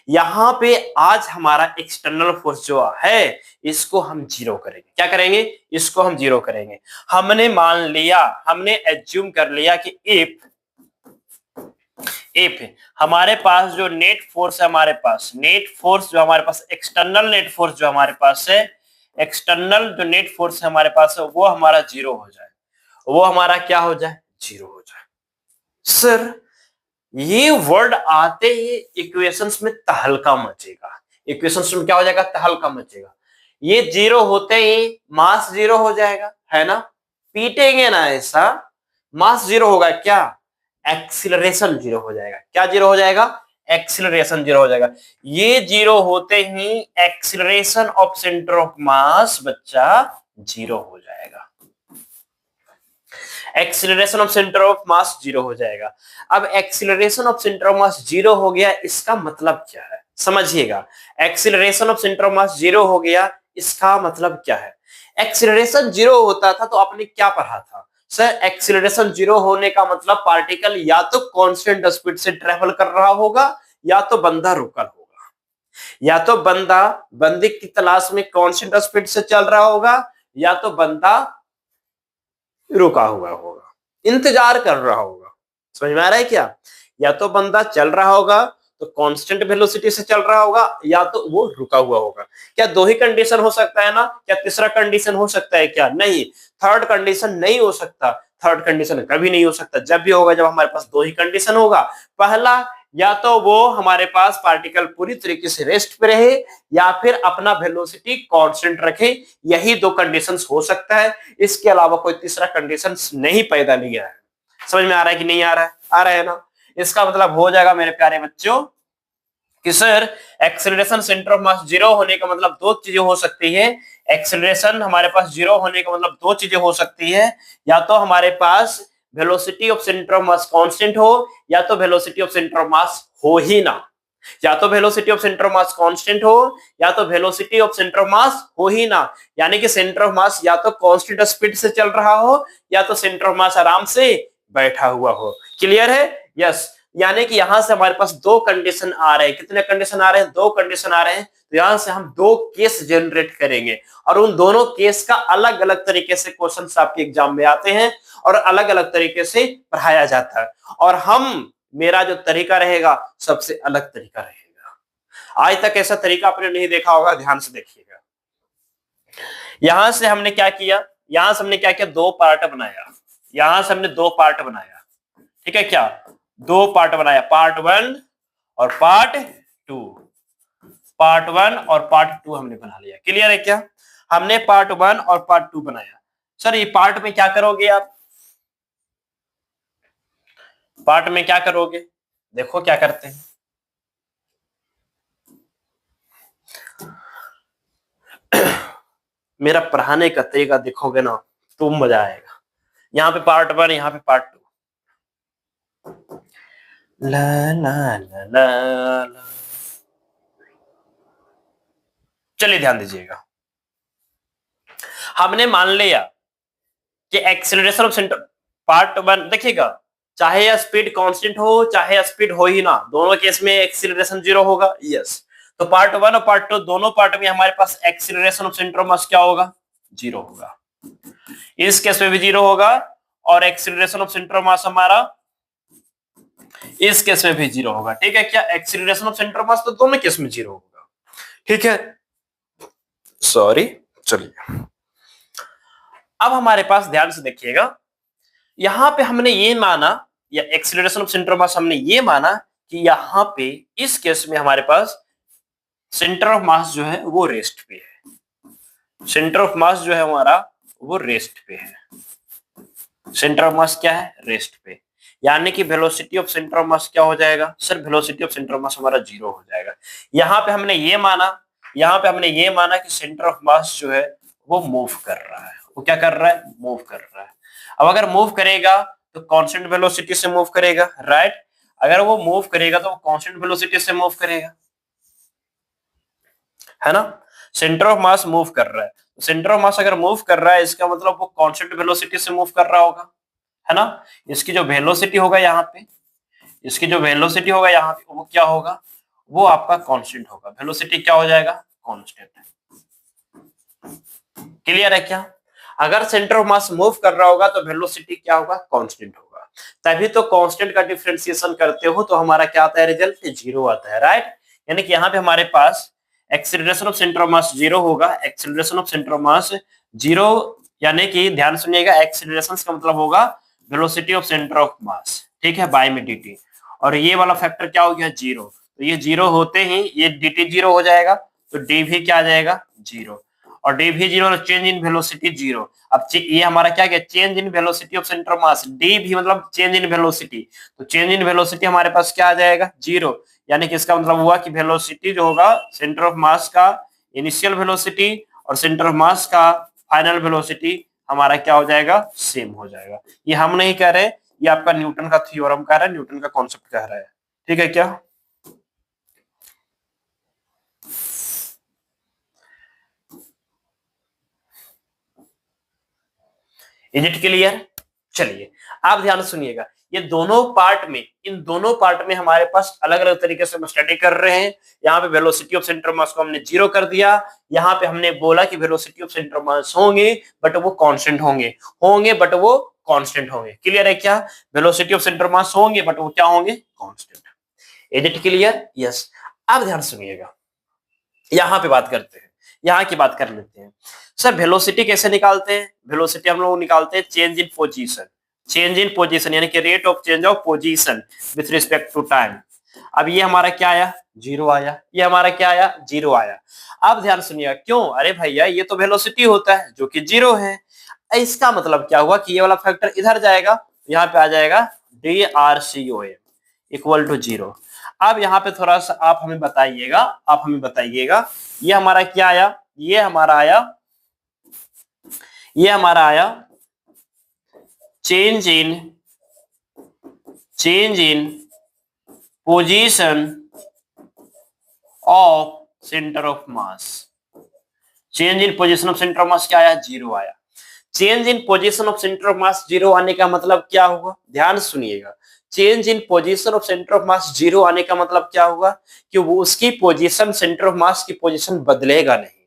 यहां पे आज हमारा एक्सटर्नल फोर्स जो है इसको हम जीरो करेंगे। क्या करेंगे? इसको हम जीरो करेंगे। हमने मान लिया, हमने एज्यूम कर लिया कि इफ हमारे पास जो नेट फोर्स है, हमारे पास नेट फोर्स जो हमारे पास एक्सटर्नल नेट फोर्स जो हमारे पास है, एक्सटर्नल जो नेट फोर्स है हमारे पास है, वो हमारा जीरो हो जाए, वो हमारा क्या हो जाए? जीरो हो जाए। सर ये वर्ड आते ही इक्वेशंस में तहलका मचेगा, इक्वेशंस में क्या हो जाएगा? तहलका मचेगा। ये जीरो होते ही मास जीरो हो जाएगा, है ना? पीटेंगे ना ऐसा, मास जीरो होगा क्या? एक्सीलरेशन जीरो हो जाएगा। क्या जीरो हो जाएगा? एक्सीलरेशन जीरो हो जाएगा। ये जीरो होते ही acceleration of centre of mass बच्चा जीरो हो जाएगा, acceleration of centre of mass zero हो जाएगा। अब acceleration of centre of mass zero हो गया, इसका मतलब क्या है? समझिएगा, acceleration of centre of mass zero हो गया, इसका मतलब क्या है? एक्सीलरेशन जीरो होता था तो आपने क्या पढ़ा था? सर एक्सीलरेशन जीरो होने का मतलब पार्टिकल या तो कांस्टेंट स्पीड से ट्रेवल कर रहा होगा या तो बंदा रुकल होगा, या तो बंदा बंदे की तलाश में कांस्टेंट स्पीड से चल रहा होगा या तो बंदा रुका हुआ होगा, इंतजार कर रहा होगा। समझ में आ रहा है क्या? या तो बंदा चल रहा होगा तो कांस्टेंट वेलोसिटी से चल रहा होगा या तो वो रुका हुआ होगा। क्या दो ही कंडीशन हो सकता है ना? क्या तीसरा कंडीशन हो सकता है क्या? नहीं, थर्ड कंडीशन नहीं हो सकता। थर्ड कंडीशन कभी नहीं हो सकता। जब भी होगा जब हमारे पास दो ही कंडीशन होगा। पहला, या तो वो हमारे पास पार्टिकल पूरी तरीके से रेस्ट पे रहे या फिर अपना वेलोसिटी कांस्टेंट रखे, यही दो कंडीशंस हो सकता है। इसके अलावा कोई तीसरा कंडीशन नहीं पैदा नहीं है। समझ में आ रहा है कि नहीं आ रहा है? आ रहा है ना? इसका मतलब हो जाएगा मेरे प्यारे बच्चों कि sir acceleration centre of mass zero होने का मतलब दो चीजें हो सकती है। एक्सेलरेशन हमारे पास जीरो होने का मतलब दो चीजें हो सकती है, या तो हमारे पास velocity of centre of mass constant हो या तो velocity of centre of mass हो ही ना। या तो velocity of centre of mass constant हो या तो velocity of centre of mass हो ही ना। यानी कि सेंटर ऑफ मास या तो कांस्टेंट स्पीड से चल रहा हो या तो सेंटर ऑफ मास आराम से बैठा हुआ हो। क्लियर है? यस। यानी कि यहां से हमारे पास दो कंडीशन आ रहे हैं। कितने कंडीशन आ रहे हैं? दो कंडीशन आ रहे हैं। तो यहां से हम दो केस जनरेट करेंगे और उन दोनों केस का अलग अलग तरीके से क्वेश्चंस आपके एग्जाम में आते हैं और अलग अलग तरीके से पढ़ाया जाता है। और मेरा जो तरीका रहेगा सबसे अलग तरीका रहेगा। आज तक ऐसा तरीका आपने नहीं देखा होगा, ध्यान से देखिएगा। यहां से हमने क्या किया? यहां से हमने क्या किया? दो पार्ट बनाया। यहां से हमने दो पार्ट बनाया। ठीक है क्या? दो पार्ट बनाया, पार्ट 1 और पार्ट 2। पार्ट 1 और पार्ट 2 हमने बना लिया। क्लियर है क्या? हमने पार्ट 1 और पार्ट 2 बनाया। सर ये पार्ट में क्या करोगे आप? पार्ट में क्या करोगे? देखो क्या करते हैं। मेरा पढ़ाने का तरीका देखोगे ना तो मजा आएगा। यहाँ पे पार्ट 1, यहाँ पे पार्ट 2। ला ला ला ला ला। चलिए ध्यान दीजिएगा, हमने मान लिया कि एक्सेलरेशन ऑफ सेंटर पार्ट 1 देखिएगा, चाहे स्पीड कांस्टेंट हो चाहे स्पीड हो ही ना, दोनों केस में एक्सेलरेशन जीरो होगा। यस। तो पार्ट 1 और पार्ट 2 दोनों पार्ट में हमारे पास acceleration of centre of mass क्या होगा? जीरो होगा। इस केस में भी जीरो होगा और एक्सेलरेशन ऑफ सेंटर ऑफ मास हमारा इस केस में भी जीरो होगा। ठीक है क्या? एक्सेलरेशन ऑफ सेंटर ऑफ मास तो दोनों केस में जीरो होगा। ठीक है, सॉरी। चलिए अब हमारे पास ध्यान से देखिएगा, यहां पे हमने ये माना, या acceleration of centre of mass हमने ये माना कि यहां पे इस केस में हमारे पास सेंटर ऑफ मास जो है वो रेस्ट पे है। सेंटर ऑफ मास जो है हमारा वो रेस्ट पे है। सेंटर ऑफ मास क्या है? रेस्ट पे। यानी कि velocity of centre of mass क्या हो जाएगा sir? Velocity of centre of मास हमारा 0 हो जाएगा। यहां पे हमने ये माना कि सेंटर ऑफ मास जो है वो मूव कर रहा है। वो क्या कर रहा है? मूव कर रहा है। अब अगर मूव करेगा तो कांस्टेंट वेलोसिटी से मूव करेगा, राइट? अगर वो मूव करेगा तो वो कांस्टेंट वेलोसिटी से मूव करेगा, है ना? सेंटर ऑफ मास मूव कर रहा है, सेंटर ऑफ मास अगर मूव कर रहा है इसका मतलब वो कांस्टेंट वेलोसिटी से मूव कर रहा होगा, है ना? इसकी जो वेलोसिटी होगा यहाँ पे, इसकी जो वेलोसिटी होगा यहाँ पे, वो क्या होगा? वो आपका कांस्टेंट होगा। वेलोसिटी क्या हो जाएगा? कांस्टेंट। क्लियर है क्या? अगर सेंटर ऑफ मास मूव कर रहा होगा तो वेलोसिटी क्या होगा? कांस्टेंट होगा। तभी तो कांस्टेंट का डिफरेंशिएशन करते हो तो हमारा क्या आता है? रिजल्ट 0 आता है, राइट? यानी कि यहाँ पे हमारे पास acceleration of centre of mass 0 होगा। Acceleration of centre of mass 0, यानी कि ध्यान सुनिएगा, एक्सीलरेशन का मतलब होगा velocity of centre of mass, ठीक है, बाय में dt। और ये वाला फैक्टर क्या हो गया? 0। तो ये 0 होते ही ये dt 0 हो जाएगा, तो d भी क्या आ जाएगा? 0। और डी भी 0 और चेंज इन वेलोसिटी 0। अब ये हमारा क्या गया? Change in velocity of centre of mass. D भी मतलब चेंज इन वेलोसिटी, तो चेंज इन वेलोसिटी हमारे पास क्या आ जाएगा? 0। यानी कि इसका मतलब हुआ कि वेलोसिटी जो होगा सेंटर ऑफ मास का इनिशियल वेलोसिटी और सेंटर ऑफ मास का फाइनल वेलोसिटी हमारा क्या हो जाएगा? सेम हो जाएगा। ये हम नहीं कह रहे, ये आपका न्यूटन का थ्योरम कह रहा है, न्यूटन का कॉन्सेप्ट कह रहा है, ठीक है क्या? Is it clear? चलिए आप ध्यान सुनिएगा, ये दोनों पार्ट में, इन दोनों पार्ट में हमारे पास अलग अलग तरीके से हम स्टडी कर रहे हैं। यहाँ पे वेलोसिटी ऑफ सेंटर ऑफ मास को हमने 0 कर दिया। यहाँ पे हमने बोला कि वेलोसिटी ऑफ सेंटर ऑफ मास होंगे बट वो कांस्टेंट होंगे बट वो कांस्टेंट होंगे। क्लियर है क्या? वेलोसिटी ऑफ सेंटर ऑफ मास होंगे बट वो क्या होंगे? Constant. Is it clear? Yes. अब ध्यान सुनिएगा, यहाँ पे बात करते हैं, यहाँ की बात कर लेते हैं। सर वेलोसिटी कैसे निकालते हैं? वेलोसिटी हम लोग निकालते हैं change in position. Change in position यानी कि rate of change of position with respect to time. अब ये हमारा क्या आया? 0 आया। ये हमारा क्या आया? 0 आया। अब ध्यान सुनिएगा, क्यों? अरे भैया ये तो वेलोसिटी होता है जो कि 0 है। इसका मतलब क्या हुआ कि ये वाला फैक्टर इधर जाएगा, यहाँ पे आ जाएगा DRCOM इक्वल टू 0। अब यहाँ पे थोड़ा सा आप हमें बताइएगा, ये हमारा क्या आया? ये हमारा आया change in position of centre of mass. Change in position of centre of mass क्या आया? 0 आया। Change in position of centre of mass 0 आने का मतलब क्या हुआ? ध्यान सुनिएगा, change in position of centre of mass 0 आने का मतलब क्या हुआ? कि वो उसकी पोजीशन, सेंटर ऑफ मास की पोजीशन बदलेगा नहीं।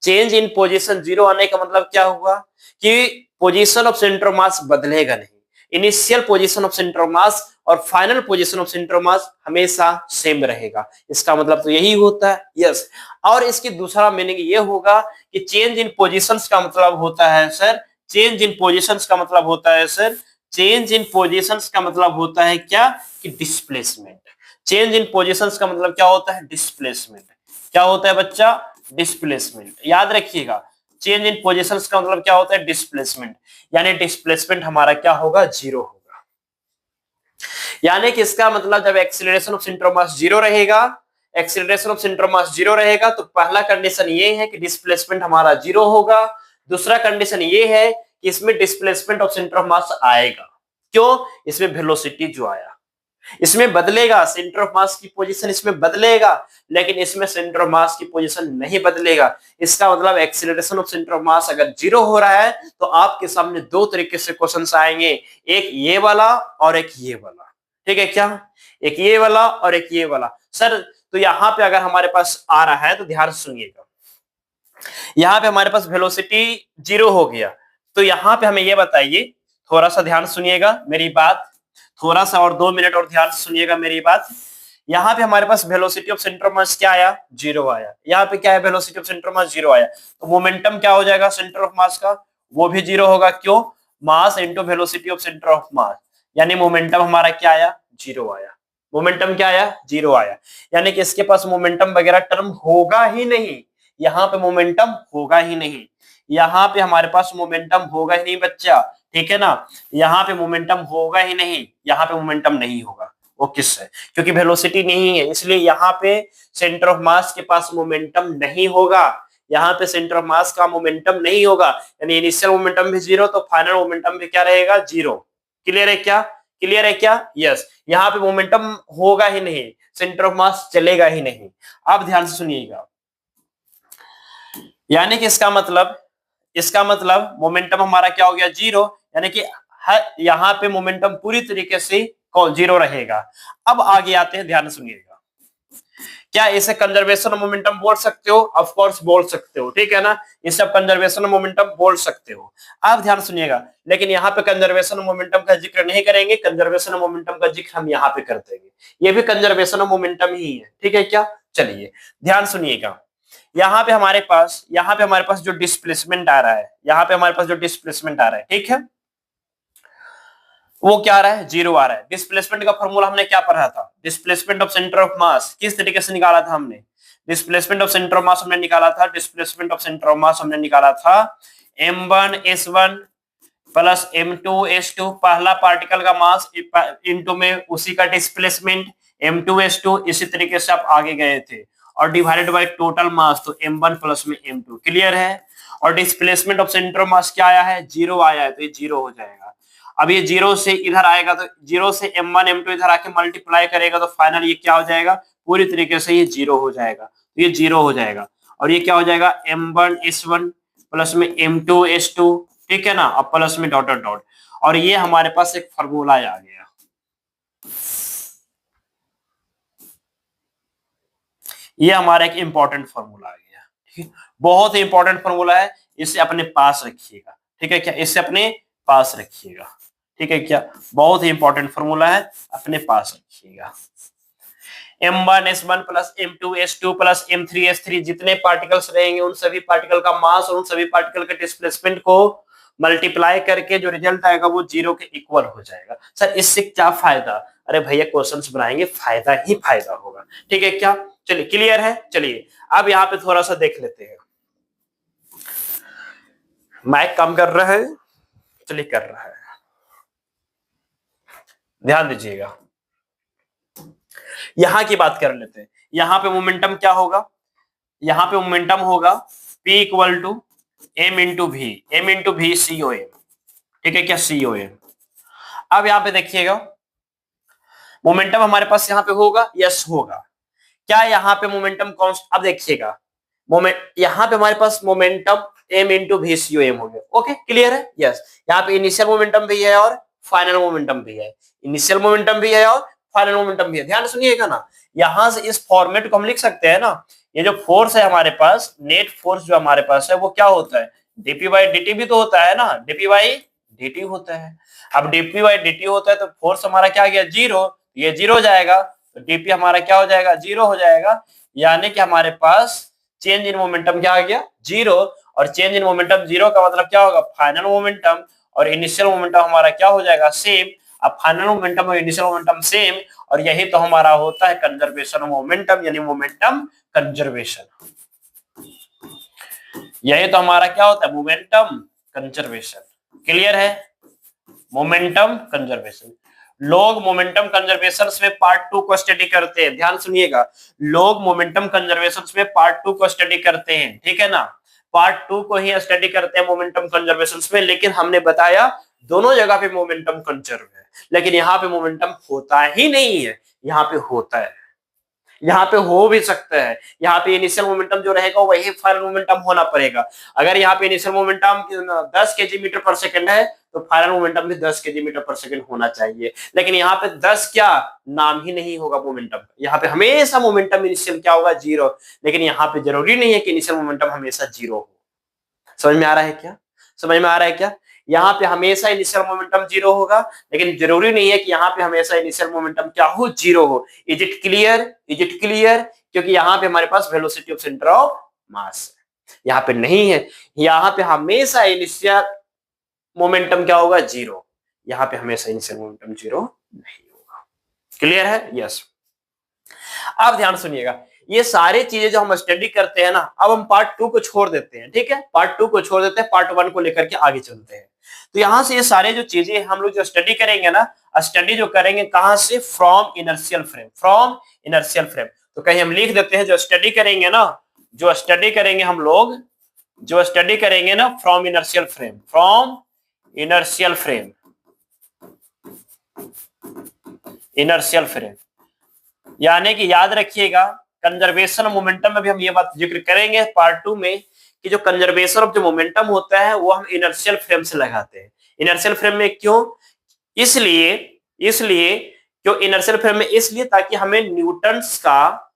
चेंज इन पोजीशन 0 आने का मतलब क्या हुआ? कि position of centre of mass बदलेगा नहीं। Initial position of centre of mass और final position of centre of mass हमेशा सेम रहेगा। इसका मतलब तो यही होता है, यस। और इसकी दूसरा मीनिंग ये होगा कि चेंज इन पोजीशंस का मतलब होता है सर, चेंज इन पोजीशंस का मतलब होता है सर, चेंज इन पोजीशंस का मतलब होता है क्या? कि डिस्प्लेसमेंट। चेंज इन पोजीशंस का मतलब क्या होता है? डिस्प्लेसमेंट। क्या होता है बच्चा? डिस्प्लेसमेंट। याद रखिएगा, चेंज इन पोजीशंस का मतलब क्या होता है? डिस्प्लेसमेंट। यानी डिस्प्लेसमेंट हमारा क्या होगा? 0 होगा। यानी कि इसका मतलब जब acceleration of centre of mass 0 रहेगा, acceleration of centre of mass 0 रहेगा तो पहला कंडीशन ये है कि डिस्प्लेसमेंट हमारा 0 होगा। दूसरा कंडीशन ये है कि इसमें डिस्प्लेसमेंट ऑफ सेंटर ऑफ मास आएगा। क्यों? इसमें वेलोसिटी जो आया, इसमें बदलेगा, सेंटर ऑफ मास की पोजीशन इसमें बदलेगा, लेकिन इसमें सेंटर ऑफ मास की पोजीशन नहीं बदलेगा। इसका मतलब acceleration of centre of mass अगर 0 हो रहा है तो आपके सामने दो तरीके से क्वेश्चंस आएंगे, एक ये वाला और एक ये वाला, ठीक है क्या? एक ये वाला और एक ये वाला। सर तो यहाँ पे अगर हमारे पास आ रहा है तो ध्यान सुनिएगा, यहाँ पे हमारे पास वेलोसिटी 0 हो गया, तो यहाँ पे हमें ये बताइए, थोड़ा सा ध्यान सुनिएगा मेरी बात, थोड़ा सा और 2 मिनट और ध्यान सुनिएगा मेरी बात। यहाँ पे हमारे पास velocity of centre of mass क्या आया? 0 आया। यहाँ पे क्या है? Velocity of centre of mass 0 आया। तो मोमेंटम क्या हो जाएगा सेंटर ऑफ मास का? वो भी 0 होगा। क्यों? Mass into velocity of centre of मास, यानी मोमेंटम हमारा क्या आया, जीरो आया। मोमेंटम क्या आया, जीरो आया, यानी कि इसके पास मोमेंटम वगैरह टर्म होगा ही नहीं, यहाँ पे मोमेंटम होगा ही नहीं, यहाँ पे हमारे पास मोमेंटम होगा ही नहीं बच्चा, ठीक है ना, यहाँ पे मोमेंटम होगा ही नहीं, यहाँ पे मोमेंटम नहीं होगा। वो किससे, क्योंकि वेलोसिटी नहीं है, इसलिए यहाँ पे सेंटर ऑफ मास के पास मोमेंटम नहीं होगा, यहाँ पे सेंटर ऑफ मास का मोमेंटम नहीं होगा, यानी इनिशियल मोमेंटम भी जीरो, तो फाइनल मोमेंटम भी क्या रहेगा, जीरो। क्लियर है क्या, क्लियर है क्या, यस। यहाँ पे मोमेंटम होगा ही नहीं, सेंटर ऑफ मास चलेगा ही नहीं। अब ध्यान से सुनिएगा, यानी कि इसका मतलब मोमेंटम हमारा क्या हो गया, जीरो, यानी कि यहाँ पे मोमेंटम पूरी तरीके से जीरो रहेगा। अब आगे आते हैं, ध्यान सुनिएगा, क्या इसे कंजर्वेशन मोमेंटम बोल सकते हो, ऑफ कोर्स बोल सकते हो, ठीक है ना, इसे आप कंजर्वेशन मोमेंटम बोल सकते हो। आप ध्यान सुनिएगा, लेकिन यहाँ पे कंजर्वेशन मोमेंटम का जिक्र नहीं करेंगे, कंजर्वेशन मोमेंटम का जिक्र हम यहाँ पे कर देंगे, ये भी कंजर्वेशन मोमेंटम ही है, ठीक है क्या। चलिए ध्यान सुनिएगा, यहाँ पे हमारे पास जो डिस्प्लेसमेंट आ रहा है, यहाँ पे हमारे पास जो डिस्प्लेसमेंट आ रहा है, ठीक है, वो क्या आ रहा है, जीरो आ रहा है। डिस्प्लेसमेंट का फॉर्मूला हमने क्या पढ़ा था, डिस्प्लेसमेंट ऑफ सेंटर ऑफ मास किस तरीके से निकाला था हमने, displacement of centre of mass हमने निकाला था, displacement of centre of mass हमने निकाला था m1s1 प्लस m2s2, पहला पार्टिकल का मास इनटू में उसी का डिस्प्लेसमेंट m2s2, इसी तरीके से आप आगे गए थे, और डिवाइडेड बाय टोटल मास, तो m1 प्लस में m2। क्लियर है, और displacement of centre of mass क्या आया है, जीरो आया है, तो ये जीरो हो जाएगा। अब ये जीरो से इधर आएगा, तो जीरो से m1 m2 इधर आके मल्टीप्लाई करेगा, तो फाइनल ये क्या हो जाएगा, पूरी तरीके से ये जीरो हो जाएगा, तो ये जीरो हो जाएगा, और ये क्या हो जाएगा, m1s1 प्लस में m2s2, ठीक है ना, अब प्लस में डॉट डॉट डॉट, और ये हमारे पास एक फॉर्मूला आ गया, ये हमारा एक इंपॉर्टेंट फॉर्मूला आ गया, ठीक है, बहुत ही इंपॉर्टेंट फॉर्मूला है, इसे अपने पास रखिएगा, ठीक है क्या, इसे अपने पास रखिएगा, ठीक है क्या, बहुत ही इंपॉर्टेंट फॉर्मूला है, अपने पास रखिएगा। m1s1 plus m2s2 plus m3s3, जितने पार्टिकल्स रहेंगे उन सभी पार्टिकल का मास और उन सभी पार्टिकल के डिस्प्लेसमेंट को मल्टीप्लाई करके जो रिजल्ट आएगा वो जीरो के इक्वल हो जाएगा। सर इससे क्या फायदा, अरे भैया क्वेश्चंस बनाएंगे, फायदा ही फायदा होगा, ठीक है क्या। चलिए क्लियर है, चलिए अब यहाँ पे थोड़ा सा देख लेते हैं, माइक काम कर रहा है, चलिए कर रहा है, ध्यान दीजिएगा, यहां की बात कर लेते हैं। यहां पे मोमेंटम क्या होगा, यहां पे मोमेंटम होगा P equal to m into V C O M, ठीक है क्या, सी ओ एम। अब यहां पे देखिएगा मोमेंटम हमारे पास यहां पे होगा, यस होगा, क्या यहाँ पे मोमेंटम कांस्टेंट, अब देखिएगा यहाँ पे हमारे पास momentum m into V C O M हो गया, ओके क्लियर है, यस। यहाँ पे इनिशियल मोमेंटम भी है और फाइनल मोमेंटम भी है, इनिशियल मोमेंटम भी है और फाइनल मोमेंटम भी है, ध्यान सुनिएगा ना, यहां से इस फॉर्मेट को हम लिख सकते हैं ना, ये जो फोर्स है हमारे पास, नेट फोर्स जो हमारे पास है वो क्या होता है, dp बाई dt भी तो होता है ना, dp बाई dt होता है। अब dp बाई dt होता है तो फोर्स हमारा क्या गया, जीरो, ये जीरो हो जाएगा, तो dp हमारा क्या हो जाएगा, जीरो हो जाएगा, यानी कि हमारे पास चेंज इन मोमेंटम क्या आ गया, जीरो, और चेंज इन मोमेंटम जीरो का मतलब क्या होगा, फाइनल मोमेंटम, और इनिशियल मोमेंटम हमारा क्या हो जाएगा, सेम। अब फाइनल मोमेंटम और इनिशियल मोमेंटम सेम, और यही तो हमारा होता है कंजर्वेशन ऑफ मोमेंटम, यानी मोमेंटम कंजर्वेशन, यही तो हमारा क्या होता है, मोमेंटम कंजर्वेशन। क्लियर है, मोमेंटम कंजर्वेशन। लोग मोमेंटम कंजर्वेशन में पार्ट 2 को स्टडी करते हैं, ध्यान सुनिएगा, लोग मोमेंटम कंजर्वेशन में पार्ट 2 को स्टडी करते हैं, ठीक है ना, पार्ट 2 को ही स्टडी करते हैं मोमेंटम कंजर्वेशन में, लेकिन हमने बताया दोनों जगह पे मोमेंटम कंजर्व है, लेकिन यहाँ पे मोमेंटम होता ही नहीं है, यहाँ पे होता है, यहाँ पे हो भी सकता है, यहाँ पे इनिशियल मोमेंटम जो रहेगा वही फाइनल मोमेंटम होना पड़ेगा। अगर यहाँ पे इनिशियल मोमेंटम 10 केजी मीटर पर सेकंड है तो फाइनल मोमेंटम भी 10 केजी मीटर पर सेकंड होना चाहिए, लेकिन यहाँ पे 10 क्या नाम ही नहीं होगा मोमेंटम, यहाँ पे हमेशा मोमेंटम इनिशियल क्या होगा, जीरो, लेकिन यहाँ पे जरूरी नहीं है कि इनिशियल मोमेंटम हमेशा जीरो हो। समझ में आ रहा है क्या, समझ में आ रहा है क्या, यहाँ पे हमेशा इनिशियल मोमेंटम जीरो होगा, लेकिन जरूरी नहीं है कि यहाँ पे हमेशा इनिशियल मोमेंटम क्या हो, जीरो हो। Is it clear, is it clear, क्योंकि यहाँ पे हमारे पास velocity of centre of mass है, यहाँ पे नहीं है, यहाँ पे हमेशा इनिशियल मोमेंटम क्या होगा, जीरो। यहाँ पे हमेशा इनिशियल मोमेंटम जीरो नहीं होगा। क्लियर है? यस। अब ध्यान सुनिएगा, ये सारी चीजें जो हम स्टडी करते हैं ना, अब हम पार्ट 2 को छोड़ देते हैं, ठीक है, पार्ट 2 को छोड़ देते हैं, पार्ट 1 को लेकर के आगे चलते हैं। तो यहां से ये सारे जो चीजें हम लोग जो स्टडी करेंगे ना, स्टडी जो करेंगे कहां से, from inertial frame, from inertial frame. तो कहीं हम लिख देते हैं जो स्टडी करेंगे ना, जो स्टडी करेंगे हम लोग, जो स्टडी करेंगे ना from inertial frame, from inertial frame, inertial frame, यानी कि याद रखिएगा कंजर्वेशन ऑफ मोमेंटम में भी हम ये बात जिक्र करेंगे पार्ट 2 में कि जो कंजर्वेशन ऑफ जो मोमेंटम होता है वो हम इनर्शियल फ्रेम से लगाते हैं। इनर्शियल फ्रेम में क्यों, इसलिए इसलिए क्यों इनर्शियल फ्रेम में, इसलिए ताकि हमें न्यूटन्स का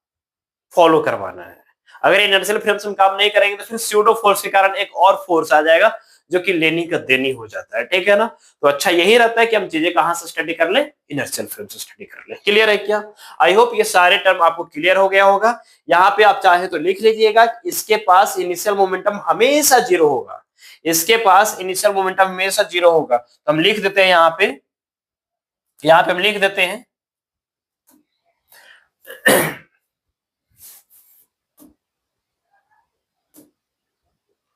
फॉलो करवाना है। अगर इनर्शियल फ्रेम से हम काम नहीं करेंगे तो फिर स्यूडो फोर्स के कारण एक और फोर्स आ जाएगा जो कि लेनी का देनी हो जाता है, ठीक है ना। तो अच्छा यही रहता है कि हम चीजें कहां से स्टडी कर ले, इनर्शियल फ्रेम से स्टडी कर ले। क्लियर है क्या? आई होप ये सारे टर्म आपको क्लियर हो गया होगा। यहाँ पे आप चाहे तो लिख लीजिएगा, इसके पास इनिशियल मोमेंटम हमेशा जीरो होगा, इसके पास इनिशियल मोमेंटम हमेशा जीरो होगा। तो हम लिख देते हैं यहाँ पे हम लिख देते हैं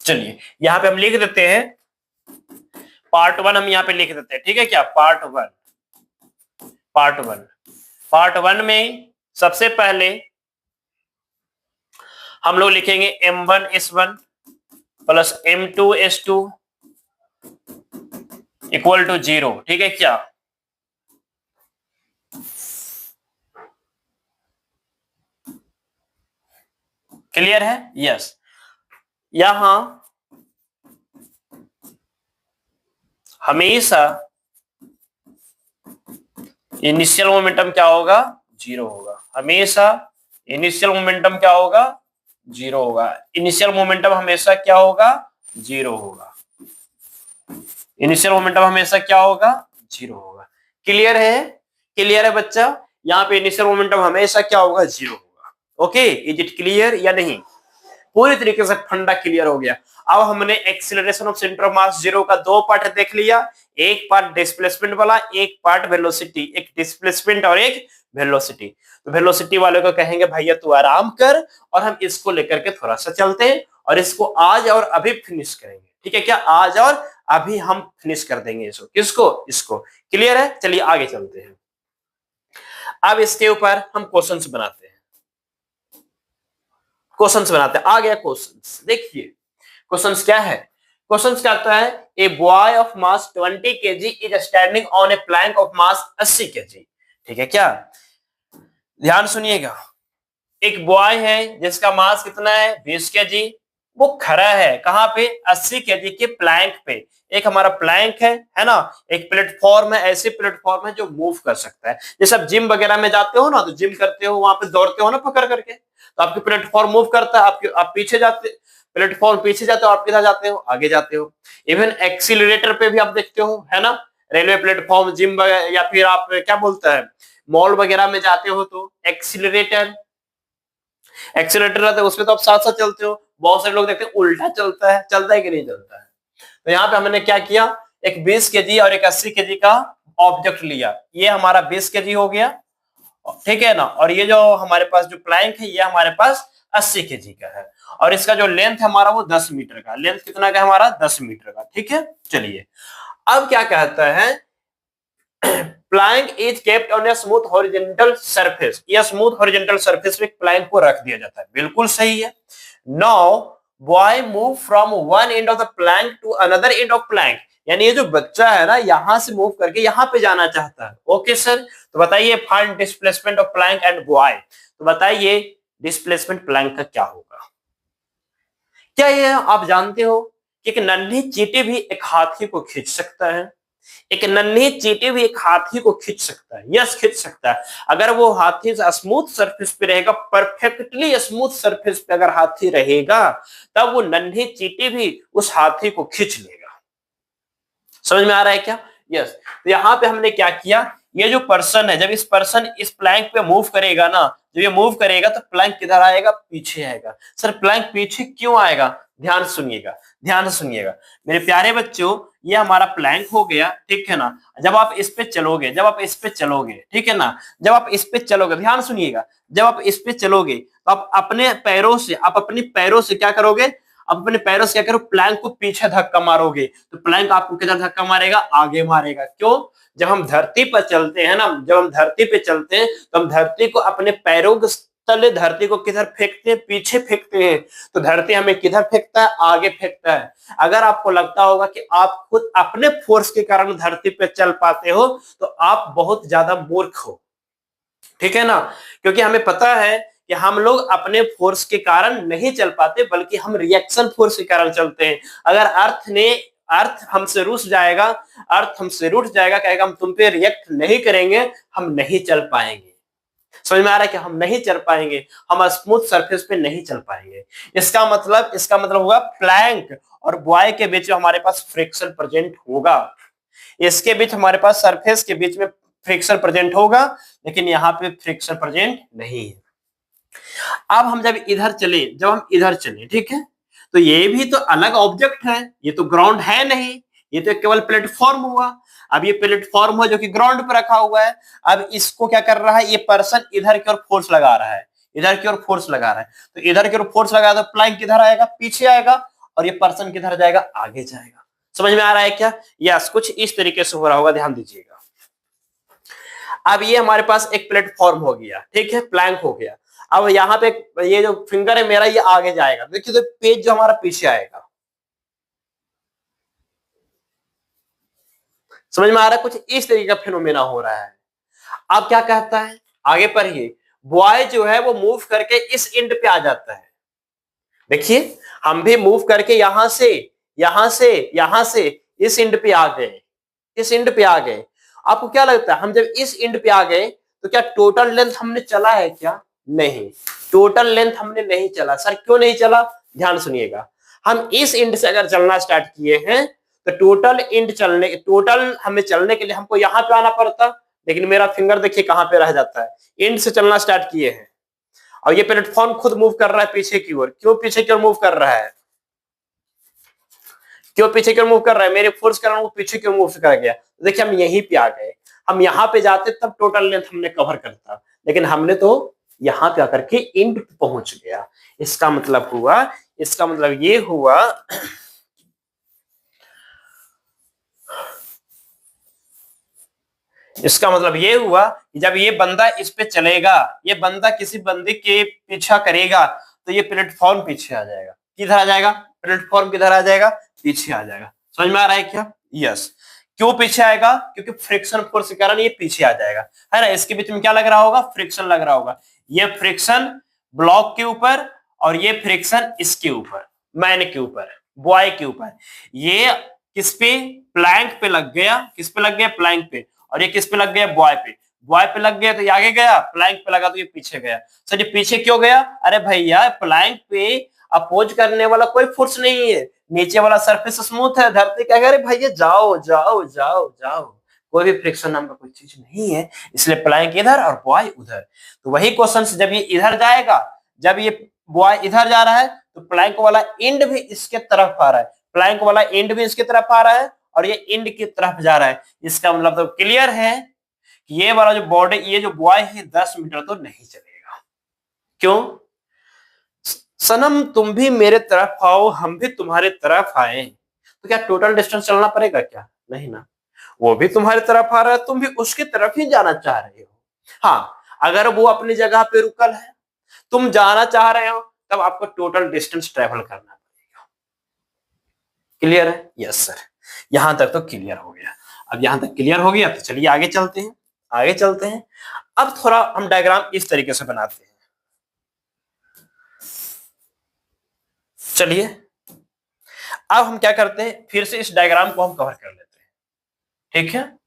चलिए यहाँ पे हम लिख देते हैं पार्ट 1, हम यहाँ पे लिख देते हैं, ठीक है क्या, पार्ट 1, पार्ट 1 में सबसे पहले हम लोग लिखेंगे m1s1 plus m2s2 equal to 0, ठीक है क्या। क्लियर है? यस। यहां हमेशा इनिशियल मोमेंटम क्या होगा, जीरो होगा, हमेशा इनिशियल मोमेंटम क्या होगा, जीरो होगा, इनिशियल मोमेंटम हमेशा क्या होगा, जीरो होगा, इनिशियल मोमेंटम हमेशा क्या होगा, जीरो होगा। क्लियर है? क्लियर है बच्चा? यहाँ पे इनिशियल मोमेंटम हमेशा क्या होगा, जीरो होगा। ओके, इज इट क्लियर या नहीं? पूरी तरीके से फंडा क्लियर हो गया। अब हमने acceleration of centre of mass zero का दो पार्ट देख लिया, एक पार्ट डिस्प्लेसमेंट वाला, एक पार्ट वेलोसिटी, एक डिस्प्लेसमेंट और एक वेलोसिटी। तो वेलोसिटी वाले को कहेंगे भैया तू आराम कर, और हम इसको लेकर के थोड़ा सा चलते हैं और इसको आज और अभी फिनिश करेंगे, ठीक है क्या, आज और अभी हम फिनिश कर देंगे इसको। किसको? इसको। क्लियर है? चलिए आगे चलते हैं। अब इसके ऊपर हम क्वेश्चंस बनाते हैं, क्वेश्चंस बनाते हैं। आ गया क्वेश्चंस, देखिए क्वेश्चंस क्या है। क्वेश्चंस क्या आता है, a boy of mass 20 kg is standing on a plank of mass 80 kg, ठीक है क्या। ध्यान सुनिएगा, एक बॉय है जिसका मास कितना है, 20 kg, वो खड़ा है कहां पे, 80 kg के प्लैंक पे। एक हमारा प्लैंक है ना, एक प्लेटफॉर्म है, ऐसे प्लेटफॉर्म है जो मूव कर सकता है। जैसे आप जिम वगैरह में जाते हो ना, तो जिम करते हो, वहां पे दौड़ते हो ना पकड़ करके, तो आपके प्लेटफॉर्म मूव करता है, आप पीछे जाते, प्लेटफॉर्म पीछे जाते हो, आप किधर जाते हो, आगे जाते हो। इवन एक्सीलरेटर पे भी आप देखते हो, है ना, रेलवे प्लेटफॉर्म, जिम या फिर आप क्या बोलता है, मॉल वगैरह में जाते हो तो एक्सीलरेटर रहता है, उसमें तो आप साथ साथ चलते हो। बहुत सारे लोग देखते हैं उल्टा चलता है कि नहीं चलता है। तो यहाँ पे हमने क्या किया, एक 20 kg और एक 80 kg का ऑब्जेक्ट लिया, ये हमारा 20 kg हो गया, ठीक है ना, और ये जो हमारे पास जो प्लैंक है ये हमारे पास 80 kg का है, और इसका जो लेंथ है हमारा वो 10 मीटर का, लेंथ कितना का हमारा, 10 मीटर का, ठीक है। चलिए अब क्या कहता है, plank is kept on a smooth horizontal surface, या स्मूथ हॉरिजॉन्टल सरफेस पे प्लैंक को रख दिया जाता है, बिल्कुल सही है। Now boy move from one end of the plank to another end of plank, यानी ये जो बच्चा है ना यहां से मूव करके यहां पे जाना चाहता है। ओके सर, तो बताइए find displacement of Planck and boy, तो बताइए डिस्प्लेसमेंट प्लैंक का क्या होगा। क्या ये आप जानते हो कि एक नन्ही चींटी भी एक हाथी को खींच सकता है, एक नन्ही चींटी भी एक हाथी को खींच सकता है, यस खींच सकता है। अगर वो हाथी स्मूथ सरफेस पे रहेगा, परफेक्टली स्मूथ सरफेस पे अगर हाथी रहेगा, तब वो नन्ही चींटी भी उस हाथी को खींच लेगा। समझ में आ रहा है क्या? यस। तो यहाँ पे हमने क्या किया, ये जो पर्सन है, जब इस पर्सन इस प्लैंक पे मूव करेगा ना, जब ये मूव करेगा तो प्लैंक किधर आएगा, पीछे आएगा। सर प्लैंक पीछे क्यों आएगा, ध्यान सुनिएगा, ध्यान से सुनिएगा मेरे प्यारे बच्चों, ये हमारा प्लैंक हो गया, ठीक है ना। जब आप इस पे चलोगे, जब आप इस पे चलोगे, ठीक है ना, जब आप इस पे चलोगे, ध्यान सुनिएगा, जब आप इस पे चलोगे तो आप अपने पैरों से, आप अपनी पैरों से क्या करोगे, आप अपने पैरों से क्या करो, प्लैंक को पीछे धक्का मारोगे, तो प्लैंक आपको किधर धक्का मारेगा, आगे मारेगा। क्यों? जब हम धरती पर चलते हैं ना, जब हम धरती पे चलते हैं तो हम धरती को अपने पैरों के तले, धरती को किधर फेंकते हैं, पीछे फेंकते हैं। तो धरती हमें किधर फेंकता है, आगे फेंकता है। अगर आपको लगता होगा कि आप खुद अपने फोर्स के कारण धरती पे चल पाते हो तो आप बहुत ज्यादा मूर्ख हो, ठीक है ना। क्योंकि हमें पता है कि हम लोग अपने फोर्स के कारण नहीं चल पाते, बल्कि हम रिएक्शन फोर्स के कारण चलते हैं। अगर अर्थ हमसे रूठ जाएगा, अर्थ हमसे रूठ जाएगा, कहेगा हम तुम पे रिएक्ट नहीं करेंगे, हम नहीं चल पाएंगे। समझ में आ रहा है कि हम नहीं चल पाएंगे, हम स्मूथ सरफेस पे नहीं चल पाएंगे। इसका मतलब होगा प्लैंक और बॉय के बीच हमारे पास फ्रिक्शन प्रेजेंट होगा, इसके बीच हमारे पास सरफेस के बीच में फ्रिक्शन प्रेजेंट होगा, लेकिन यहाँ पे फ्रिक्शन प्रेजेंट नहीं है। अब हम जब इधर चले, जब हम इधर चले, ठीक है, तो ये भी तो अलग ऑब्जेक्ट है, ये तो ग्राउंड है नहीं, ये तो केवल प्लेटफॉर्म हुआ। अब ये प्लेटफॉर्म हो जो कि ग्राउंड पर रखा हुआ है। अब इसको क्या कर रहा है, ये पर्सन इधर की ओर फोर्स लगा रहा है, इधर की ओर फोर्स लगा रहा है, तो इधर की ओर फोर्स लगा तो प्लैंक किधर आएगा, पीछे आएगा, और ये पर्सन किधर जाएगा, आगे जाएगा। समझ में आ रहा है क्या? यस, कुछ इस तरीके से हो रहा होगा, ध्यान दीजिएगा। अब ये हमारे पास एक प्लेटफॉर्म हो गया, ठीक है, प्लैंक हो गया। अब यहाँ पे ये जो फिंगर है मेरा, ये आगे जाएगा, देखिए तो पेज जो हमारा पीछे आएगा। समझ में आ रहा है? कुछ इस तरीके का फिनोमेना हो रहा है। अब क्या कहता है, आगे पढ़िए, बॉय जो है वो मूव करके इस एंड पे आ जाता है। देखिए हम भी मूव करके यहां से यहां से इस एंड पे आ गए, इस एंड पे आ गए। आपको क्या लगता है, हम जब इस एंड पे आ गए तो क्या टोटल लेंथ हमने चला है क्या? नहीं, टोटल लेंथ हमने नहीं चला। सर क्यों नहीं चला? ध्यान सुनिएगा, हम इस एंड से अगर चलना स्टार्ट किए हैं तो टोटल हमें चलने के लिए हमको यहां पे आना पड़ता, लेकिन मेरा फिंगर देखिए कहां पे रह जाता है, एंड से चलना स्टार्ट किए हैं। और ये प्लेटफॉर्म खुद मूव कर रहा है पीछे की ओर। क्यों पीछे की ओर मूव कर रहा है? क्यों पीछे की ओर मूव कर रहा है? मेरे फोर्स के कारण वो पीछे की ओर मूव कर गया। देखिए हम यहीं पे आ गए, हम यहाँ पे जाते तब टोटल लेंथ हमने कवर करता, लेकिन हमने तो यहाँ पे आकर के एंड पे पहुंच गया। इसका मतलब हुआ, इसका मतलब ये हुआ इसका मतलब ये हुआ कि जब ये बंदा इस पे चलेगा, ये बंदा किसी बंदे के पीछा करेगा, तो ये प्लेटफॉर्म पीछे आ जाएगा। किधर आ जाएगा? प्लेटफॉर्म किधर आ जाएगा? पीछे आ जाएगा। समझ में आ रहा है क्या? यस। क्यों पीछे आएगा? क्योंकि फ्रिक्शन फोर्स के कारण ये पीछे आ जाएगा, है ना। इसके बीच में क्या लग रहा होगा? फ्रिक्शन लग रहा होगा। ये फ्रिक्शन ब्लॉक के ऊपर और ये फ्रिक्शन इसके ऊपर, मैन के ऊपर, बॉय के ऊपर। ये किस पे? प्लैंक पे लग गया। किस पे लग गया? प्लैंक पे। और ये किस पे लग गया? बॉय पे। बॉय पे लग गया तो ये आगे गया, प्लैंक पे लगा तो ये पीछे गया। सर ये पीछे क्यों गया? अरे भैया प्लैंक पे अपोज करने वाला कोई फोर्स नहीं है, नीचे वाला सरफेस स्मूथ है, धरती कहेगा अरे भैया जाओ जाओ जाओ जाओ, कोई भी फ्रिक्शन नाम का कोई चीज नहीं है, इसलिए प्लैंक इधर और बॉय उधर। तो वही क्वेश्चन, जब ये इधर जाएगा, जब ये बॉय इधर जा रहा है तो प्लैंक वाला एंड भी इसके तरफ आ रहा है, प्लैंक वाला एंड भी इसके तरफ आ रहा है, और ये एंड की तरफ जा रहा है। इसका मतलब तो क्लियर है कि ये वाला जो बॉडी, ये जो बॉय है 10 मीटर तो नहीं चलेगा। क्यों? सनम तुम भी मेरे तरफ आओ, हम भी तुम्हारे तरफ आए, तो क्या टोटल डिस्टेंस चलना पड़ेगा क्या? नहीं ना, वो भी तुम्हारी तरफ आ रहा है, तुम भी उसकी तरफ ही जाना चाह रहे हो। हाँ, अगर वो अपनी जगह पे रुकल है, तुम जाना चाह रहे हो, तब आपको टोटल डिस्टेंस ट्रेवल करना पड़ेगा। क्लियर है? यस सर, यहां तक तो क्लियर हो गया। अब यहां तक क्लियर हो गया तो चलिए आगे चलते हैं, आगे चलते हैं। अब थोड़ा हम डायग्राम इस तरीके से बनाते हैं। चलिए अब हम क्या करते हैं, फिर से इस डायग्राम को हम कवर कर लेते हैं, ठीक है।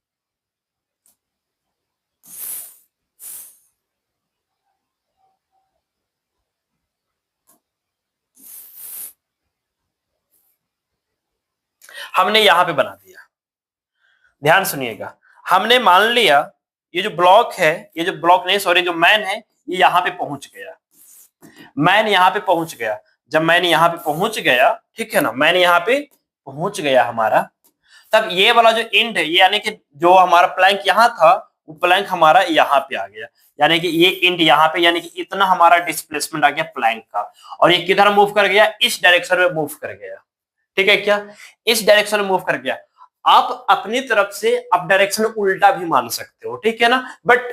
हमने यहां पे बना दिया, ध्यान सुनिएगा। हमने मान लिया ये जो ब्लॉक है, ये जो ब्लॉक नहीं सॉरी जो मैन है, ये यहां पे पहुंच गया, मैन यहां पे पहुंच गया। जब मैंने यहाँ पे पहुंच गया, ठीक है ना, मैंने यहाँ पे पहुंच गया हमारा, तब ये वाला जो इंट है, ये यानी कि जो हमारा प्लैंक यहाँ था वो प्लैंक हमारा यहाँ पे आ गया, यानी कि ये इंट यहाँ पे, यानी कि इतना हमारा डिस्प्लेसमेंट आ गया प्लैंक का। और ये किधर मूव कर गया? इस डायरेक्शन में मूव कर गया, ठीक है क्या, इस डायरेक्शन में मूव कर गया। आप अपनी तरफ से आप डायरेक्शन उल्टा भी मान सकते हो, ठीक है ना, बट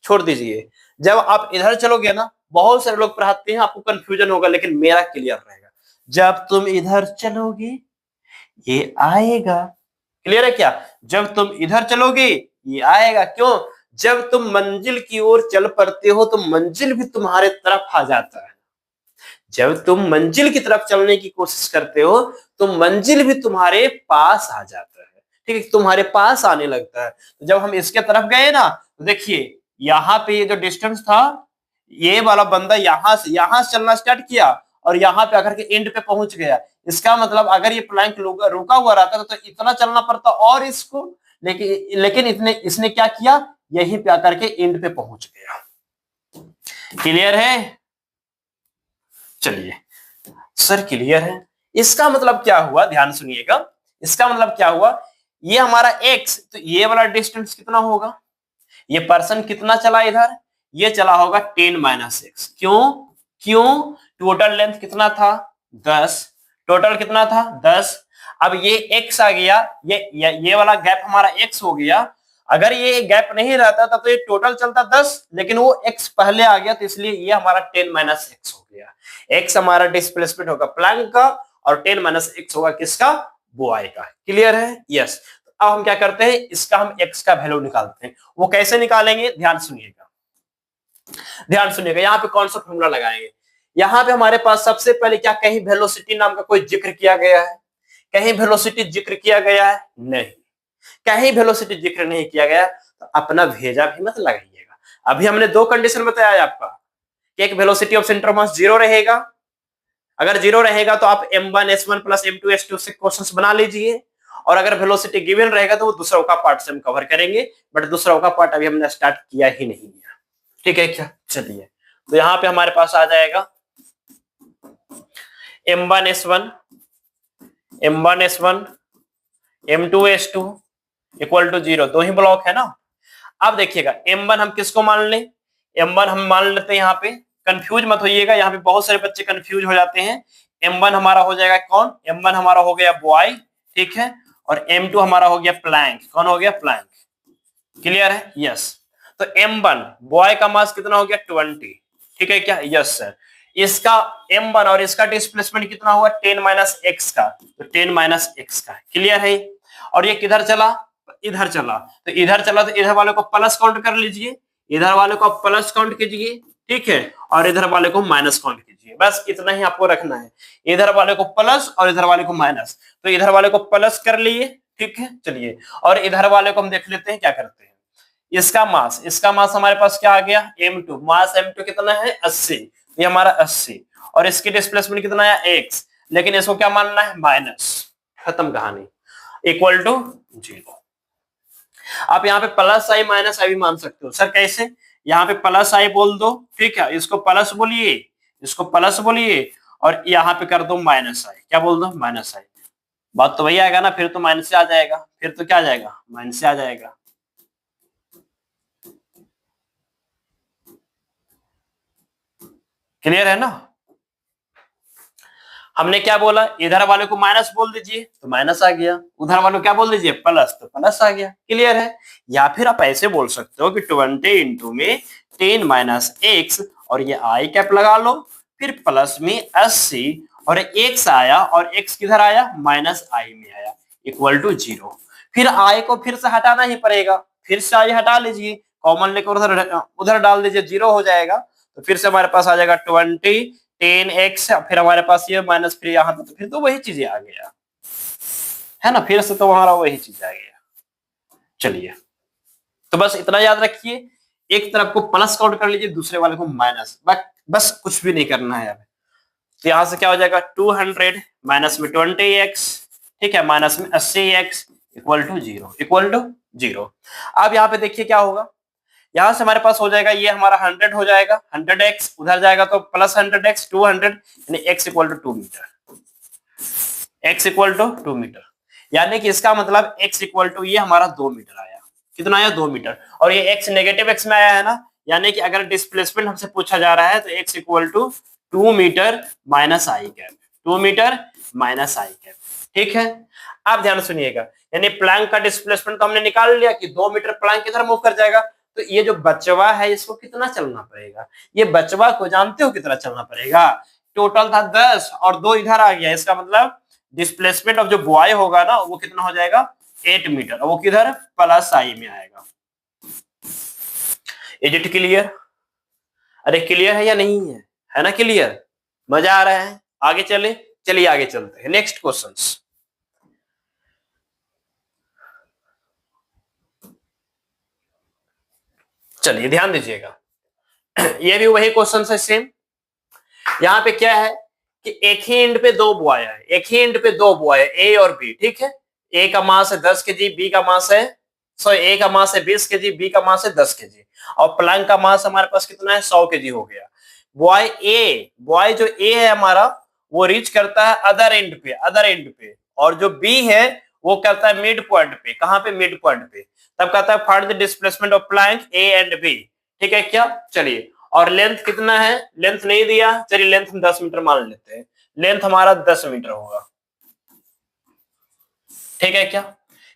छोड़ दीजिए, जब आप इधर चलोगे ना, बहुत सारे लोग पढ़ाते हैं, आपको कंफ्यूजन होगा, लेकिन मेरा क्लियर रहेगा। जब तुम इधर चलोगे ये आएगा, क्लियर है क्या, जब तुम इधर चलोगे ये आएगा। क्यों? जब तुम मंजिल की ओर चल पड़ते हो तो मंजिल भी तुम्हारे तरफ आ जाता है। जब तुम मंजिल की तरफ चलने की कोशिश करते हो तो मंजिल भी तुम्हारे पास आ जाता है, ठीक है, तुम्हारे पास आने लगता है। तो जब हम इसके तरफ गए ना, तो देखिए यहाँ पे ये जो डिस्टेंस था, ये वाला बंदा यहाँ से चलना स्टार्ट किया और यहाँ पे आकर के एंड पे पहुंच गया। इसका मतलब अगर ये प्लैंक रुका हुआ रहता तो इतना चलना पड़ता और इसको, लेकिन इसने क्या किया, यहीं पे आकर के एंड पे पहुंच गया। क्लियर है? चलिए सर क्लियर है। इसका मतलब क्या हुआ, ध्यान सुनिएगा, इसका मतलब क्या हुआ, ये हमारा x, तो ये वाला डिस्टेंस कितना होगा, ये पर्सन कितना चला इधर, ये चला होगा 10 - x। क्यों? टोटल लेंथ कितना था? 10। टोटल कितना था? 10। अब ये x आ गया, ये वाला गैप हमारा x हो गया। अगर ये गैप नहीं रहता था तो ये टोटल चलता 10, लेकिन वो x पहले आ गया, तो इसलिए ये हमारा 10 - x हो गया। x हमारा डिस्प्लेसमेंट होगा प्लैंक का और 10 - x होगा किसका? बॉय का। क्लियर है? यस। अब हम क्या करते हैं, इसका हम x का वैल्यू निकालते हैं। वो कैसे निकालेंगे? ध्यान सुनिएगा, यहाँ पे कौन सा फॉर्मूला लगाएंगे। यहाँ पे हमारे पास सबसे पहले क्या, कहीं वेलोसिटी नाम का कोई जिक्र किया गया है? कहीं वेलोसिटी जिक्र किया गया है? नहीं, कहीं वेलोसिटी जिक्र नहीं किया गया, तो अपना भेजा भी मत लगाइएगा। अभी हमने दो कंडीशन बताया आपका कि एक velocity of centre of mass 0 रहेगा, अगर 0 रहेगा तो आप m1s1 + m2s2 से क्वेश्चंस बना लीजिए, और अगर वेलोसिटी गिवन रहेगा तो वो दूसरा का पार्ट से हम कवर करेंगे, बट दूसरा का पार्ट अभी हमने स्टार्ट किया ही नहीं है, ठीक है क्या। चलिए, तो यहाँ पे हमारे पास आ जाएगा m1s1 m2s2 इक्वल टू 0, दो ही ब्लॉक है ना। अब देखिएगा m1 हम किसको मान लें, m1 हम मान लेते हैं, यहाँ पे कंफ्यूज मत होइएगा, यहाँ पे बहुत सारे बच्चे कंफ्यूज हो जाते हैं। m1 हमारा हो जाएगा कौन, m1 हमारा हो गया बॉय, ठीक है, और m2 हमारा हो गया प्लैंक। कौन हो गया? प्लैंक। क्लियर है? यस। तो m1 बॉय का मास कितना हो गया? 20, ठीक है क्या? Yes sir. इसका m1 और इसका डिस्प्लेसमेंट कितना हुआ? 10 - x का, तो 10 - x का। क्लियर है? और ये किधर चला? इधर चला, तो इधर चला तो इधर वाले को प्लस काउंट कर लीजिए, इधर वाले को प्लस काउंट कीजिए, ठीक है, और इधर वाले को माइनस काउंट कीजिए। बस इतना ही आपको रखना है, इधर वाले को प्लस और इधर वाले को माइनस। तो इधर वाले को प्लस कर लिए, ठीक है। चलिए, और इधर वाले को हम देख लेते हैं क्या करते हैं। इसका मास हमारे पास क्या आ गया? m2। मास m2 कितना है? 80। ये हमारा 80, और इसकी डिस्प्लेसमेंट कितना है? x, लेकिन इसको क्या मानना है? माइनस। खत्म कहानी, इक्वल टू 0। आप यहाँ पे प्लस आई माइनस आई भी मान सकते हो। सर कैसे? यहाँ पे प्लस आई बोल दो, ठीक है, इसको प्लस बोलिए, इसको प्लस बोलिए, और यहाँ पे कर दो माइनस आई। क्या बोल दो? माइनस आई। बात तो वही आएगा ना, फिर तो माइनस से आ जाएगा, फिर तो क्या आ जाएगा? माइनस से आ जाएगा। क्लियर है ना? हमने क्या बोला, इधर वाले को माइनस बोल दीजिए तो माइनस आ गया, उधर वाले को क्या बोल दीजिए? प्लस, तो प्लस आ गया। क्लियर है? या फिर आप ऐसे बोल सकते हो कि 20 इंटू में 10 - x, और ये आई कैप लगा लो, फिर प्लस में 80, और x आया, और x किधर आया? माइनस आई में आया, इक्वल टू 0। फिर आई को फिर से हटाना ही पड़ेगा, फिर से आई हटा लीजिए, कॉमन लेकर उधर डाल दीजिए, 0 हो जाएगा। तो फिर से हमारे पास आ जाएगा 20 10x, फिर हमारे पास ये माइनस, फिर यहाँ पे, तो फिर तो वही चीजें आ गया है ना, फिर से तो हमारा वही चीज आ गया। चलिए, तो बस इतना याद रखिए, एक तरफ को प्लस काउंट कर लीजिए, दूसरे वाले को माइनस, बस कुछ भी नहीं करना है। तो यहां से क्या हो जाएगा? 200 माइनस में 20x, ठीक है, माइनस में 80x, equal to 0, equal to 0। अब यहाँ पे देखिए क्या होगा, यहां से हमारे पास हो जाएगा ये हमारा 100 हो जाएगा, 100x उधर जाएगा तो प्लस 100x 200, यानी x equal to 2 metre, x equal to 2 metre, यानी कि इसका मतलब x इक्वल टू ये हमारा 2 मीटर आया। कितना आया? 2 मीटर। और ये x नेगेटिव x में आया है ना, यानी कि अगर डिस्प्लेसमेंट हमसे पूछा जा रहा है तो x equal to 2 metre minus I cap, 2 metre minus I cap. ठीक है, आप ध्यान सुनिएगा, यानी प्लैंक का डिस्प्लेसमेंट तो हमने निकाल लिया कि 2 मीटर प्लैंक किधर मूव कर जाएगा, तो ये जो बचवा है इसको कितना चलना पड़ेगा? ये बचवा को जानते हो कितना चलना पड़ेगा? टोटल था 10 और 2 इधर आ गया, इसका मतलब डिस्प्लेसमेंट ऑफ जो बॉय होगा ना वो कितना हो जाएगा? 8 मीटर, और वो किधर? प्लस आई में आएगा। Is it clear? अरे क्लियर है या नहीं है? है ना क्लियर? मजा आ रहा है? आगे चले, चलिए आगे चलते हैं, नेक्स्ट क्वेश्चंस। चलिए ध्यान दीजिएगा, ये भी वही क्वेश्चन है सेम। यहाँ पे क्या है कि एक ही एंड पे दो बॉय है, एक ही एंड पे दो बॉय है, ए और बी। ठीक है, ए का मास है 10 केजी, बी का मास है ए का मास है 20 केजी, बी का मास है 10 केजी, और प्लैंक का मास हमारे पास कितना है? 100 केजी हो गया। बॉय जो ए है हमारा वो रीच करता है अदर एंड पे, अदर एंड पे, और जो बी है वो करता है मिड पॉइंट पे। कहां पे? मिड पॉइंट पे। तब कहता है find the displacement of plank A and B. ठीक है क्या? चलिए, और लेंथ कितना है? लेंथ नहीं दिया, चलिए लेंथ हम 10 मीटर मान लेते हैं, लेंथ हमारा 10 मीटर होगा। ठीक है क्या?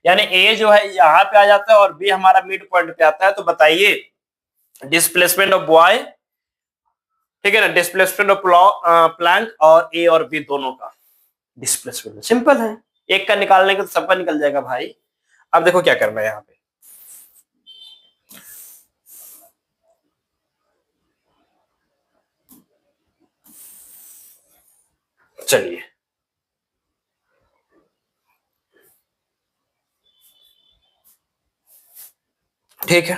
यानी ए जो है यहाँ पे आ जाता है और बी हमारा मिड पॉइंट पे आता है, तो बताइए डिस्प्लेसमेंट ऑफ बॉय, ठीक है ना, डिस्प्लेसमेंट ऑफ प्लैंक और ए और बी दोनों का डिस्प्लेसमेंट सिंपल है, एक का निकालने का तो सबका निकल जाएगा भाई। अब देखो क्या करना है यहाँ पे, चलिए ठीक है,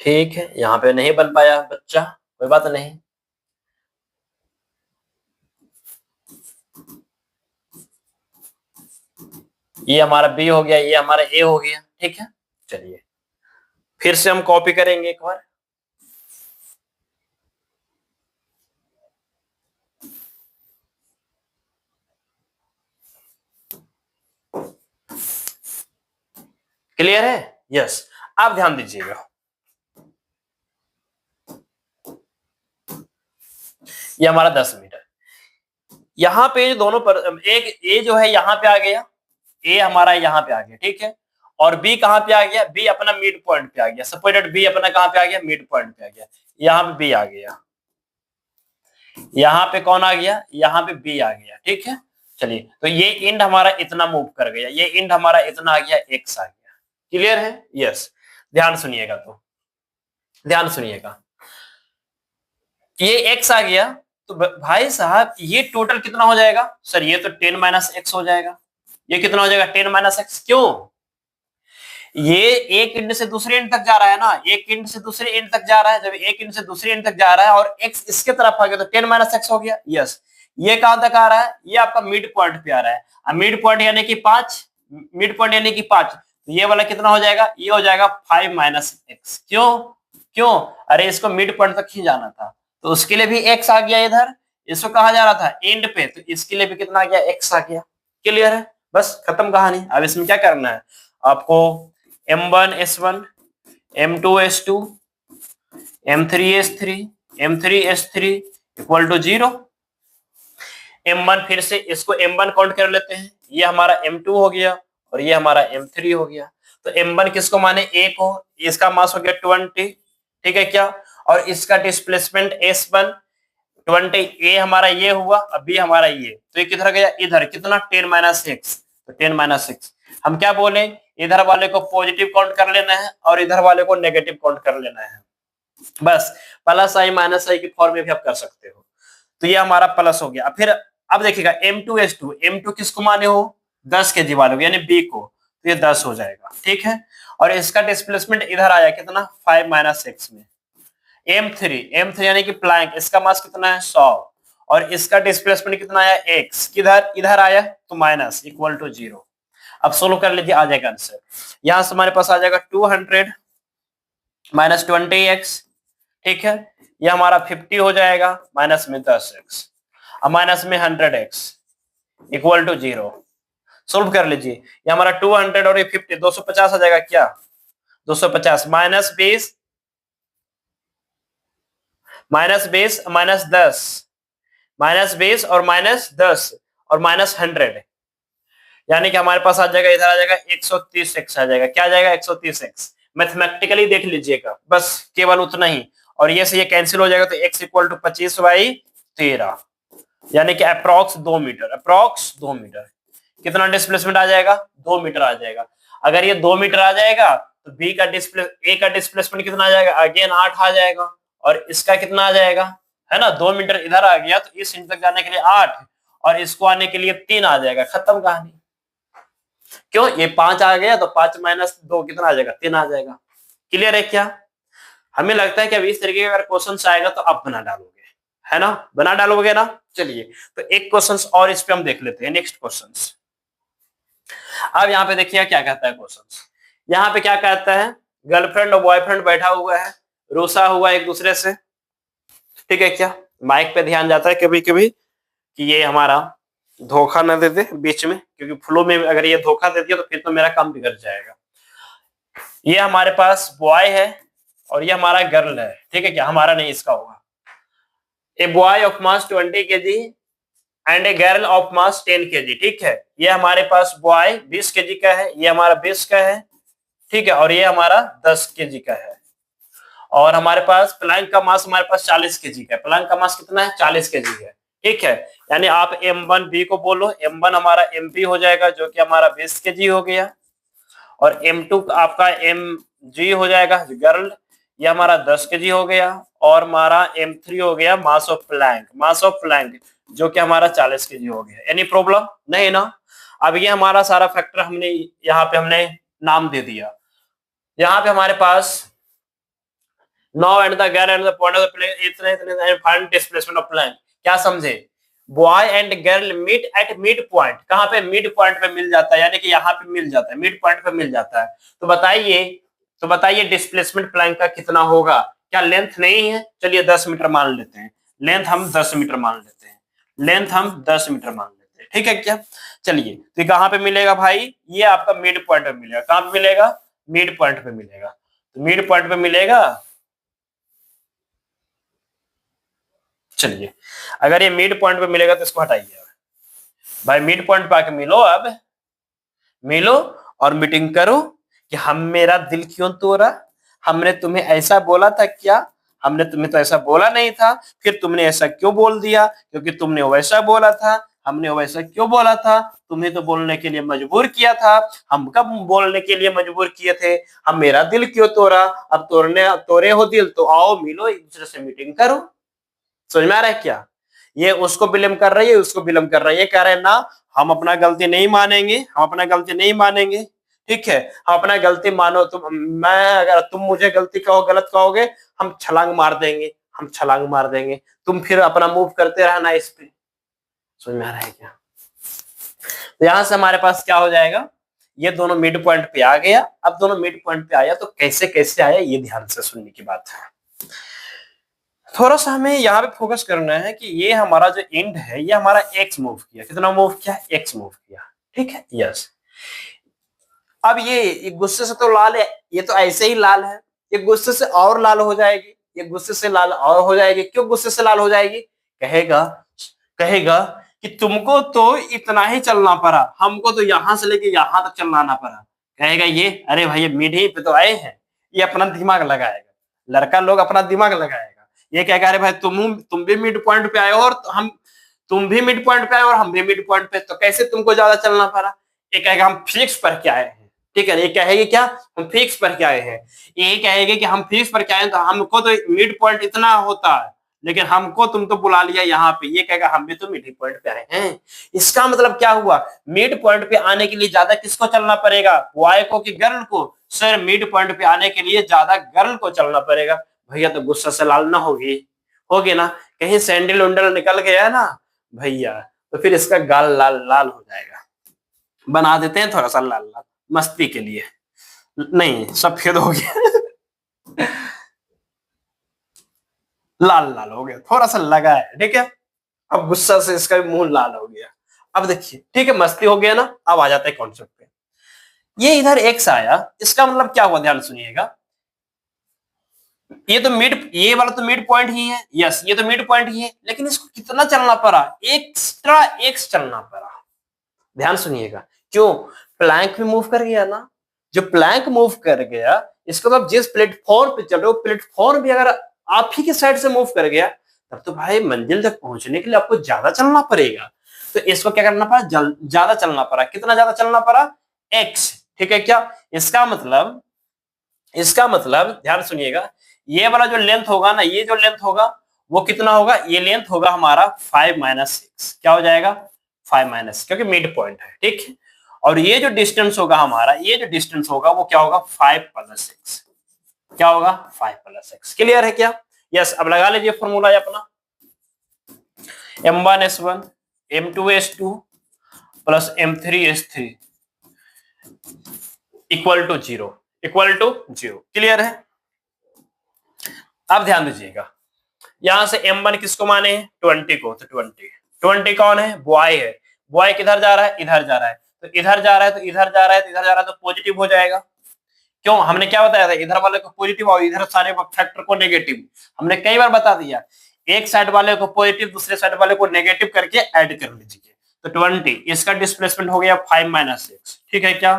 ठीक है, यहाँ पे नहीं बन पाया बच्चा, कोई बात नहीं। ये हमारा बी हो गया, ये हमारा ए हो गया। ठीक है, चलिए फिर से हम कॉपी करेंगे एक बार। क्लियर है? यस। आप ध्यान दीजिएगा, ये हमारा 10 मीटर, यहाँ पे जो दोनों पर एक ए जो है यहाँ पे आ गया, ए हमारा यहाँ पे आ गया। ठीक है, और बी कहाँ पे आ गया? बी अपना मिड पॉइंट पे आ गया। सपोर्टेड बी अपना कहाँ पे आ गया? मिड पॉइंट पे आ गया। यहाँ पे बी आ गया, यहाँ पे कौन आ गया? यहाँ पे बी आ गया। ठीक है, चलिए तो ये इंड हमारा इतना मूव कर गया, ये इंड हमारा इतना आ गया, एक्स आ गया। क्लियर है? यस। ध्यान सुनिएगा, तो ध्यान सुनिएगा, ये एक्स आ गया, तो भाई साहब ये टोटल कितना हो जाएगा? सर ये तो 10 माइनस एक्स हो जाएगा। ये कितना हो जाएगा? 10 माइनस एक्स। क्यों? ये एक इंड से दूसरे इंड तक जा रहा है ना, एक इंड से दूसरे इंड तक जा रहा है, जब एक इंड से दूसरे इंड तक जा रहा है और एक्स इसके तरफ आ गया तो 10 माइनस एक्स हो गया। यस। ये कहां तक आ रहा है? ये आपका मिड पॉइंट पे आ रहा है, मिड पॉइंट यानी कि 5, मिड पॉइंट यानी कि 5, तो ये वाला कितना हो जाएगा? ये हो जाएगा 5 माइनस एक्स। क्यों? क्यों? अरे इसको मिड पॉइंट तक ही जाना था, तो उसके लिए भी एक्स आ गया इधर, इसको कहा जा रहा था एंड पे, तो इसके लिए भी कितना आ गया? एक्स आ गया। क्लियर है? बस खत्म कहानी। अब इसमें क्या करना है आपको? M1 S1, M2 S2, M3 S3, M3 S3 equal to 0। M1 फिर से इसको M1 काउंट कर लेते हैं, ये हमारा M2 हो गया और ये हमारा M3 हो गया। तो M1 किसको माने? A को, इसका मास हो गया 20। ठीक है क्या? और इसका डिस्प्लेसमेंट S1 20, A हमारा ये हुआ, अब B हमारा ये, तो ये किधर गया? इधर। कितना? 10 माइनस एक्स, तो 10 माइनस एक्स। हम क्या बोले? इधर वाले को पॉजिटिव काउंट कर लेना है और इधर वाले को नेगेटिव काउंट कर लेना है। बस प्लस आई माइनस आई की फॉर्म में भी आप कर सकते हो। तो ये हमारा प्लस हो गया। फिर अब देखिएगा M2S2, M2 किसको माने हो? 10 केजी वाले को, यानी B को, तो ये 10 हो जाएगा। ठीक है, और इसका डिस्प्लेसमेंट इधर आया कितना? 5 माइनस एक्स में। M3 यानी कि प्लैंक, इसका मास कितना है? 100, और इसका डिस्प्लेसमेंट कितना आया? x, किधर? इधर आया, तो माइनस इक्वल टू 0। अब सोल्व कर लीजिए, आ जाएगा आंसर। यहां से हमारे पास आ जाएगा 200 माइनस 20x, ठीक है। ये हमारा 50 हो जाएगा, माइनस में 10x और माइनस में 100x इक्वल टू 0। सोल्व कर लीजिए, ये हमारा 200 और ये 50, 250 आ जाएगा क्या, 250 -20 -20 -10 -20 और -10 और -100, यानी कि हमारे पास आ जाएगा, इधर आ जाएगा 130x आ जाएगा। क्या आ जाएगा, 130x। मैथमेटिकली देख लीजिएगा, बस केवल उतना ही। और ये से ये कैंसिल हो जाएगा तो x इक्वल टू 25/13, यानी कि अप्रोक्स 2 मीटर, अप्रोक्स 2 मीटर। कितना डिस्प्लेसमेंट आ जाएगा, 2 मीटर आ जाएगा। अगर ये 2 मीटर आ जाएगा तो बी का ए का डिस्प्लेसमेंट कितना आ जाएगा, अगेन 8 आ जाएगा। और इसका कितना आ जाएगा, है ना, 2 मीटर इधर आ गया तो इस इंच तक जाने के लिए 8 और इसको आने के लिए 3 आ जाएगा, खत्म कहानी। क्यों, ये 5 आ गया तो 5 माइनस 2 कितना आ जाएगा, 3 आ जाएगा। क्लियर है क्या। हमें लगता है कि अभी इस तरीके का अगर क्वेश्चन आएगा तो आप बना डालोगे, है ना, बना डालोगे ना। चलिए तो एक क्वेश्चन और इस पे हम देख लेते हैं, नेक्स्ट क्वेश्चन। अब यहाँ पे देखिए क्या कहता है क्वेश्चन। यहाँ पे क्या कहता है, गर्लफ्रेंड और बॉयफ्रेंड बैठा हुआ है, रूसा हुआ एक दूसरे से, ठीक है क्या। माइक पे ध्यान जाता है कभी कभी कि ये हमारा धोखा न दे दे बीच में, क्योंकि फ्लो में अगर ये धोखा दे दिया तो फिर तो मेरा काम बिगड़ जाएगा। ये हमारे पास बॉय है और ये हमारा गर्ल है, ठीक है क्या, हमारा नहीं इसका होगा। A boy of mass 20 kg and a girl of mass 10 kg, ठीक है। ये हमारे पास बॉय 20 kg का है, ये हमारा 20 का है, ठीक है, और ये हमारा 10 kg का है। और हमारे पास प्लैंक का मास हमारे पास 40 kg का है। प्लैंक का मास कितना है, 40 kg है, ठीक है। यानी आप M1B को बोलो, M1 हमारा MP हो जाएगा जो कि हमारा 20 kg हो गया, और M2 आपका MG हो जाएगा गर्ल, ये हमारा 10 kg हो गया, और हमारा M3 हो गया mass of Planck, mass of Planck जो कि हमारा 40 kg हो गया। एनी प्रॉब्लम नहीं ना। अब ये हमारा सारा फैक्टर हमने यहाँ पे हमने नाम दे दिया। यहाँ पे हमारे पास now and the girl and the point of the plane इतने इतने and find displacement of plank. क्या समझे, boy and girl meet at mid point, कहां पे, मिड पॉइंट पे मिल जाता है, यानी कि यहाँ पे मिल जाता है, मिड पॉइंट पे मिल जाता है। तो बताइए डिस्प्लेसमेंट प्लैंक का कितना होगा। क्या लेंथ नहीं है, चलिए 10 मीटर मान लेते हैं, लेंथ हम 10 मीटर मान लेते हैं, लेंथ हम 10 मीटर मान लेते हैं, ठीक है क्या। चलिए तो कहां पे मिलेगा भाई, ये आपका मिड पॉइंट पे मिलेगा। कहां पे मिलेगा, मिड पॉइंट पे मिलेगा। तो मिड पॉइंट पे मिलेगा, चलिए अगर ये मिड पॉइंट पे मिलेगा तो इसको हटाइए भाई, मिड पॉइंट पे आके मिलो, अब मिलो और मीटिंग करो कि हम मेरा दिल क्यों तोड़ा, हमने तुम्हें ऐसा बोला था क्या, हमने तुम्हें तो ऐसा बोला नहीं था, फिर तुमने ऐसा क्यों बोल दिया, क्योंकि तुमने वैसा बोला था, हमने वैसा क्यों बोला था, तुम्हें तो बोलने के लिए मजबूर किया था, हम कब बोलने के लिए मजबूर किए थे, हम मेरा दिल क्यों तोड़ा, अब तोड़े हो दिल तो आओ मिलो एक दूसरे से मीटिंग करो। समझ में आ रहा है क्या। ये उसको ब्लेम कर रही है, उसको ब्लेम कर रहा है, ये कह रहे हैं ना हम अपना गलती नहीं मानेंगे, हम अपना गलती नहीं मानेंगे, ठीक है, हम अपना गलती मानो तुम, मैं अगर तुम मुझे गलती कहो, गलत कहोगे, हम छलांग मार देंगे, हम छलांग मार देंगे, तुम फिर अपना मूव करते रहना इस पे। समझ में आ रहा है क्या। तो यहां से हमारे पास क्या हो जाएगा, ये दोनों मिड पॉइंट पे आ गया। अब दोनों मिड पॉइंट पे आया तो कैसे कैसे आया, ये ध्यान से सुनने की बात है। थोड़ा सा हमें यहाँ पे फोकस करना है कि ये हमारा जो एंड है, ये हमारा एक्स मूव किया, कितना मूव किया, एक्स मूव किया, ठीक है, यस। अब ये गुस्से से तो लाल है, ये तो ऐसे ही लाल है, ये गुस्से से और लाल हो जाएगी, ये गुस्से से लाल और हो जाएगी। क्यों गुस्से से लाल हो जाएगी, कहेगा कहेगा कि तुमको तो इतना ही चलना पड़ा, हमको तो यहां से लेके यहां तक चलाना पड़ा। कहेगा ये, अरे भाई ये मिड ही पे तो आए हैं, ये अपना दिमाग लगाएगा, लड़का लोग अपना दिमाग लगाएगा। ये क्या कह रहे भाई, तुम भी मिड पॉइंट पे आए हो और हम, तुम भी मिड पॉइंट पे आए और हम भी मिड पॉइंट पे, तो कैसे तुमको ज्यादा चलना पड़ा। ये कहेगा हम फिक्स पर क्या आए हैं, ठीक है। ये कहेगी क्या, हम फिक्स पर क्या आए हैं, ये कहेगी कि हम फिक्स पर क्या आए, तो हमको तो मिड पॉइंट इतना होता है, लेकिन हमको तुम तो बुला लिया यहाँ पे। ये कहेगा हम भी तो मिड पॉइंट पे आए हैं। इसका मतलब क्या हुआ, मिड पॉइंट पे आने के लिए ज्यादा किसको चलना पड़ेगा, बॉय को कि गर्ल को। सर मिड पॉइंट पे आने के लिए ज्यादा गर्ल को चलना पड़ेगा। भैया तो गुस्सा से लाल ना होगी ना, कहीं सैंडल उंडल निकल गया ना भैया, तो फिर इसका गाल लाल लाल हो जाएगा। बना देते हैं थोड़ा सा लाल लाल मस्ती के लिए, नहीं सफेद हो गया लाल लाल हो गया, थोड़ा सा लगा है, ठीक है। अब गुस्सा से इसका भी मुंह लाल हो गया। अब देखिए, ठीक है, मस्ती हो गया ना। अब आ जाता है कॉन्सेप्ट पे। ये इधर एक्स आया, इसका मतलब क्या हुआ, ध्यान सुनिएगा। ये वाला तो मिड पॉइंट ही है, यस, ये तो मिड पॉइंट ही है, लेकिन इसको कितना चलना पड़ा, एक्स्ट्रा एक्स चलना पड़ा। ध्यान सुनिएगा, क्यों? प्लैंक भी मूव कर गया ना। जो प्लैंक मूव कर गया, इसका मतलब जिस प्लेटफॉर्म पे चल रहे हो, प्लेटफॉर्म भी अगर आप ही के साइड से मूव कर गया, तब तो भाई मंजिल तक पहुंचने के लिए आपको ज्यादा चलना पड़ेगा। तो इसको क्या करना पड़ा, ज्यादा चलना पड़ा। कितना ज्यादा चलना पड़ा? एक्स, ठीक है क्या? इसका मतलब ध्यान सुनिएगा, ये वाला जो लेंथ होगा ना, ये जो लेंथ होगा वो कितना होगा, ये लेंथ होगा हमारा 5 - 6। क्या हो जाएगा? 5 - क्योंकि मिड पॉइंट है, ठीक है। और ये जो डिस्टेंस होगा हमारा, ये जो डिस्टेंस होगा वो क्या होगा? 5 + 6। क्या होगा? 5 + 6। क्लियर है क्या? यस। अब लगा लीजिए फॉर्मूला अपना, M1S1 M2S2 plus M3S3 equal to 0, equal to 0। Clear है? अब ध्यान दीजिएगा, यहां से M1 किसको माने हैं? 20 को। तो 20 कौन है? बॉय है। बॉय किधर जा रहा है? इधर जा रहा है। तो इधर जा रहा है, तो इधर जा रहा है, तो इधर जा रहा है, तो पॉजिटिव हो जाएगा। क्यों? हमने क्या बताया था, इधर वाले को पॉजिटिव और इधर सारे फैक्टर को नेगेटिव। हमने कई बार बता दिया, एक साइड वाले को पॉजिटिव, दूसरे साइड वाले को नेगेटिव करके ऐड कर लीजिए। तो 20, इसका डिस्प्लेसमेंट हो गया 5 - 6, ठीक है क्या?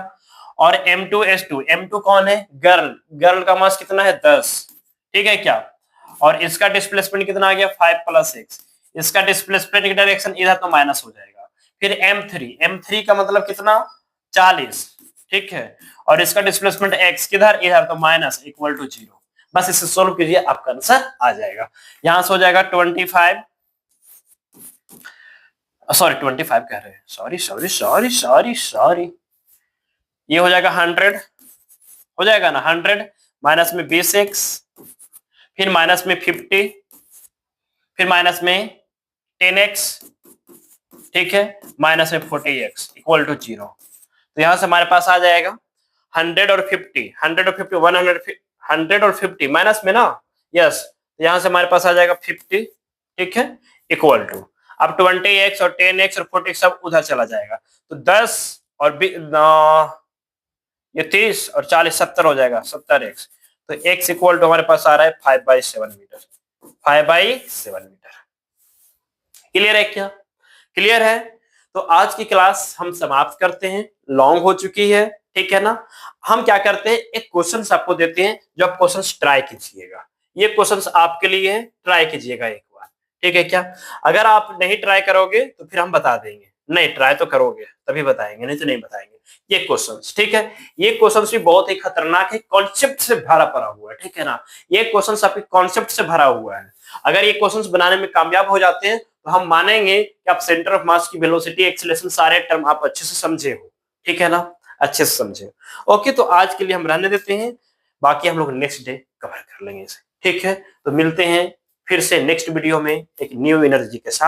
और M2S2, M2 कौन है? गर्ल। गर्ल का मास कितना है? 10, ठीक है क्या? और इसका डिस्प्लेसमेंट कितना आ गया? 5 + 6। इसका डिस्प्लेसमेंट की डायरेक्शन इधर तो माइनस हो जाएगा। फिर M3 का मतलब कितना? 40, ठीक है। और इसका डिस्प्लेसमेंट x किधर? इधर, तो माइनस, इक्वल टू 0। बस इसे सोल्व कीजिए, आपका आंसर आ जाएगा। यहां से हो जाएगा 25, सॉरी 25 कह रहे हैं, sorry sorry sorry sorry sorry, ये हो जाएगा 100, हो जाएगा ना 100, माइनस में 20x, फिर माइनस में 50, फिर माइनस में 10x, ठीक है, माइनस में 40x इक्वल टू 0। तो यहां से हमारे पास आ जाएगा 100 और 50, 100 और 50, 100 और 50 माइनस में ना, यस। तो यहां से हमारे पास आ जाएगा 50, ठीक है, इक्वल टू, अब 20x और 10x और 40 सब उधर चला जाएगा। तो 10 और ये 30 और 40 70 हो जाएगा, 70x। तो x इक्वल टू हमारे पास आ रहा है 5/7 मीटर, 5/7 मीटर। क्लियर है क्या? क्लियर है? तो आज की क्लास हम समाप्त करते हैं, लॉन्ग हो चुकी है, ठीक है ना। हम क्या करते हैं, एक क्वेश्चंस आपको देते हैं, जो आप क्वेश्चंस ट्राई कीजिएगा। ये क्वेश्चंस आपके लिए है, ट्राई कीजिएगा एक बार, ठीक है क्या? अगर आप नहीं ट्राई करोगे तो फिर हम बता देंगे, नहीं ट्राई तो करोगे तभी बताएंगे, नहीं तो नहीं बताएंगे। ये क्वेश्चंस, ठीक है, ये क्वेश्चंस भी बहुत ही खतरनाक है, कॉन्सेप्ट से भरा पड़ा हुआ है, ठीक है ना। ये क्वेश्चंस आपके कॉन्सेप्ट से भरा हुआ है। अगर ये क्वेश्चंस बनाने में कामयाब हो जाते हैं तो हम मानेंगे कि आप सेंटर ऑफ मास की वेलोसिटी, एक्सीलरेशन, सारे टर्म आप अच्छे से समझे हो, ठीक है ना, अच्छे से समझे। ओके, तो आज के लिए हम रहने देते हैं, बाकी हम लोग नेक्स्ट डे कवर कर लेंगे इसे, ठीक है। तो मिलते हैं फिर से नेक्स्ट वीडियो में एक न्यू एनर्जी के साथ।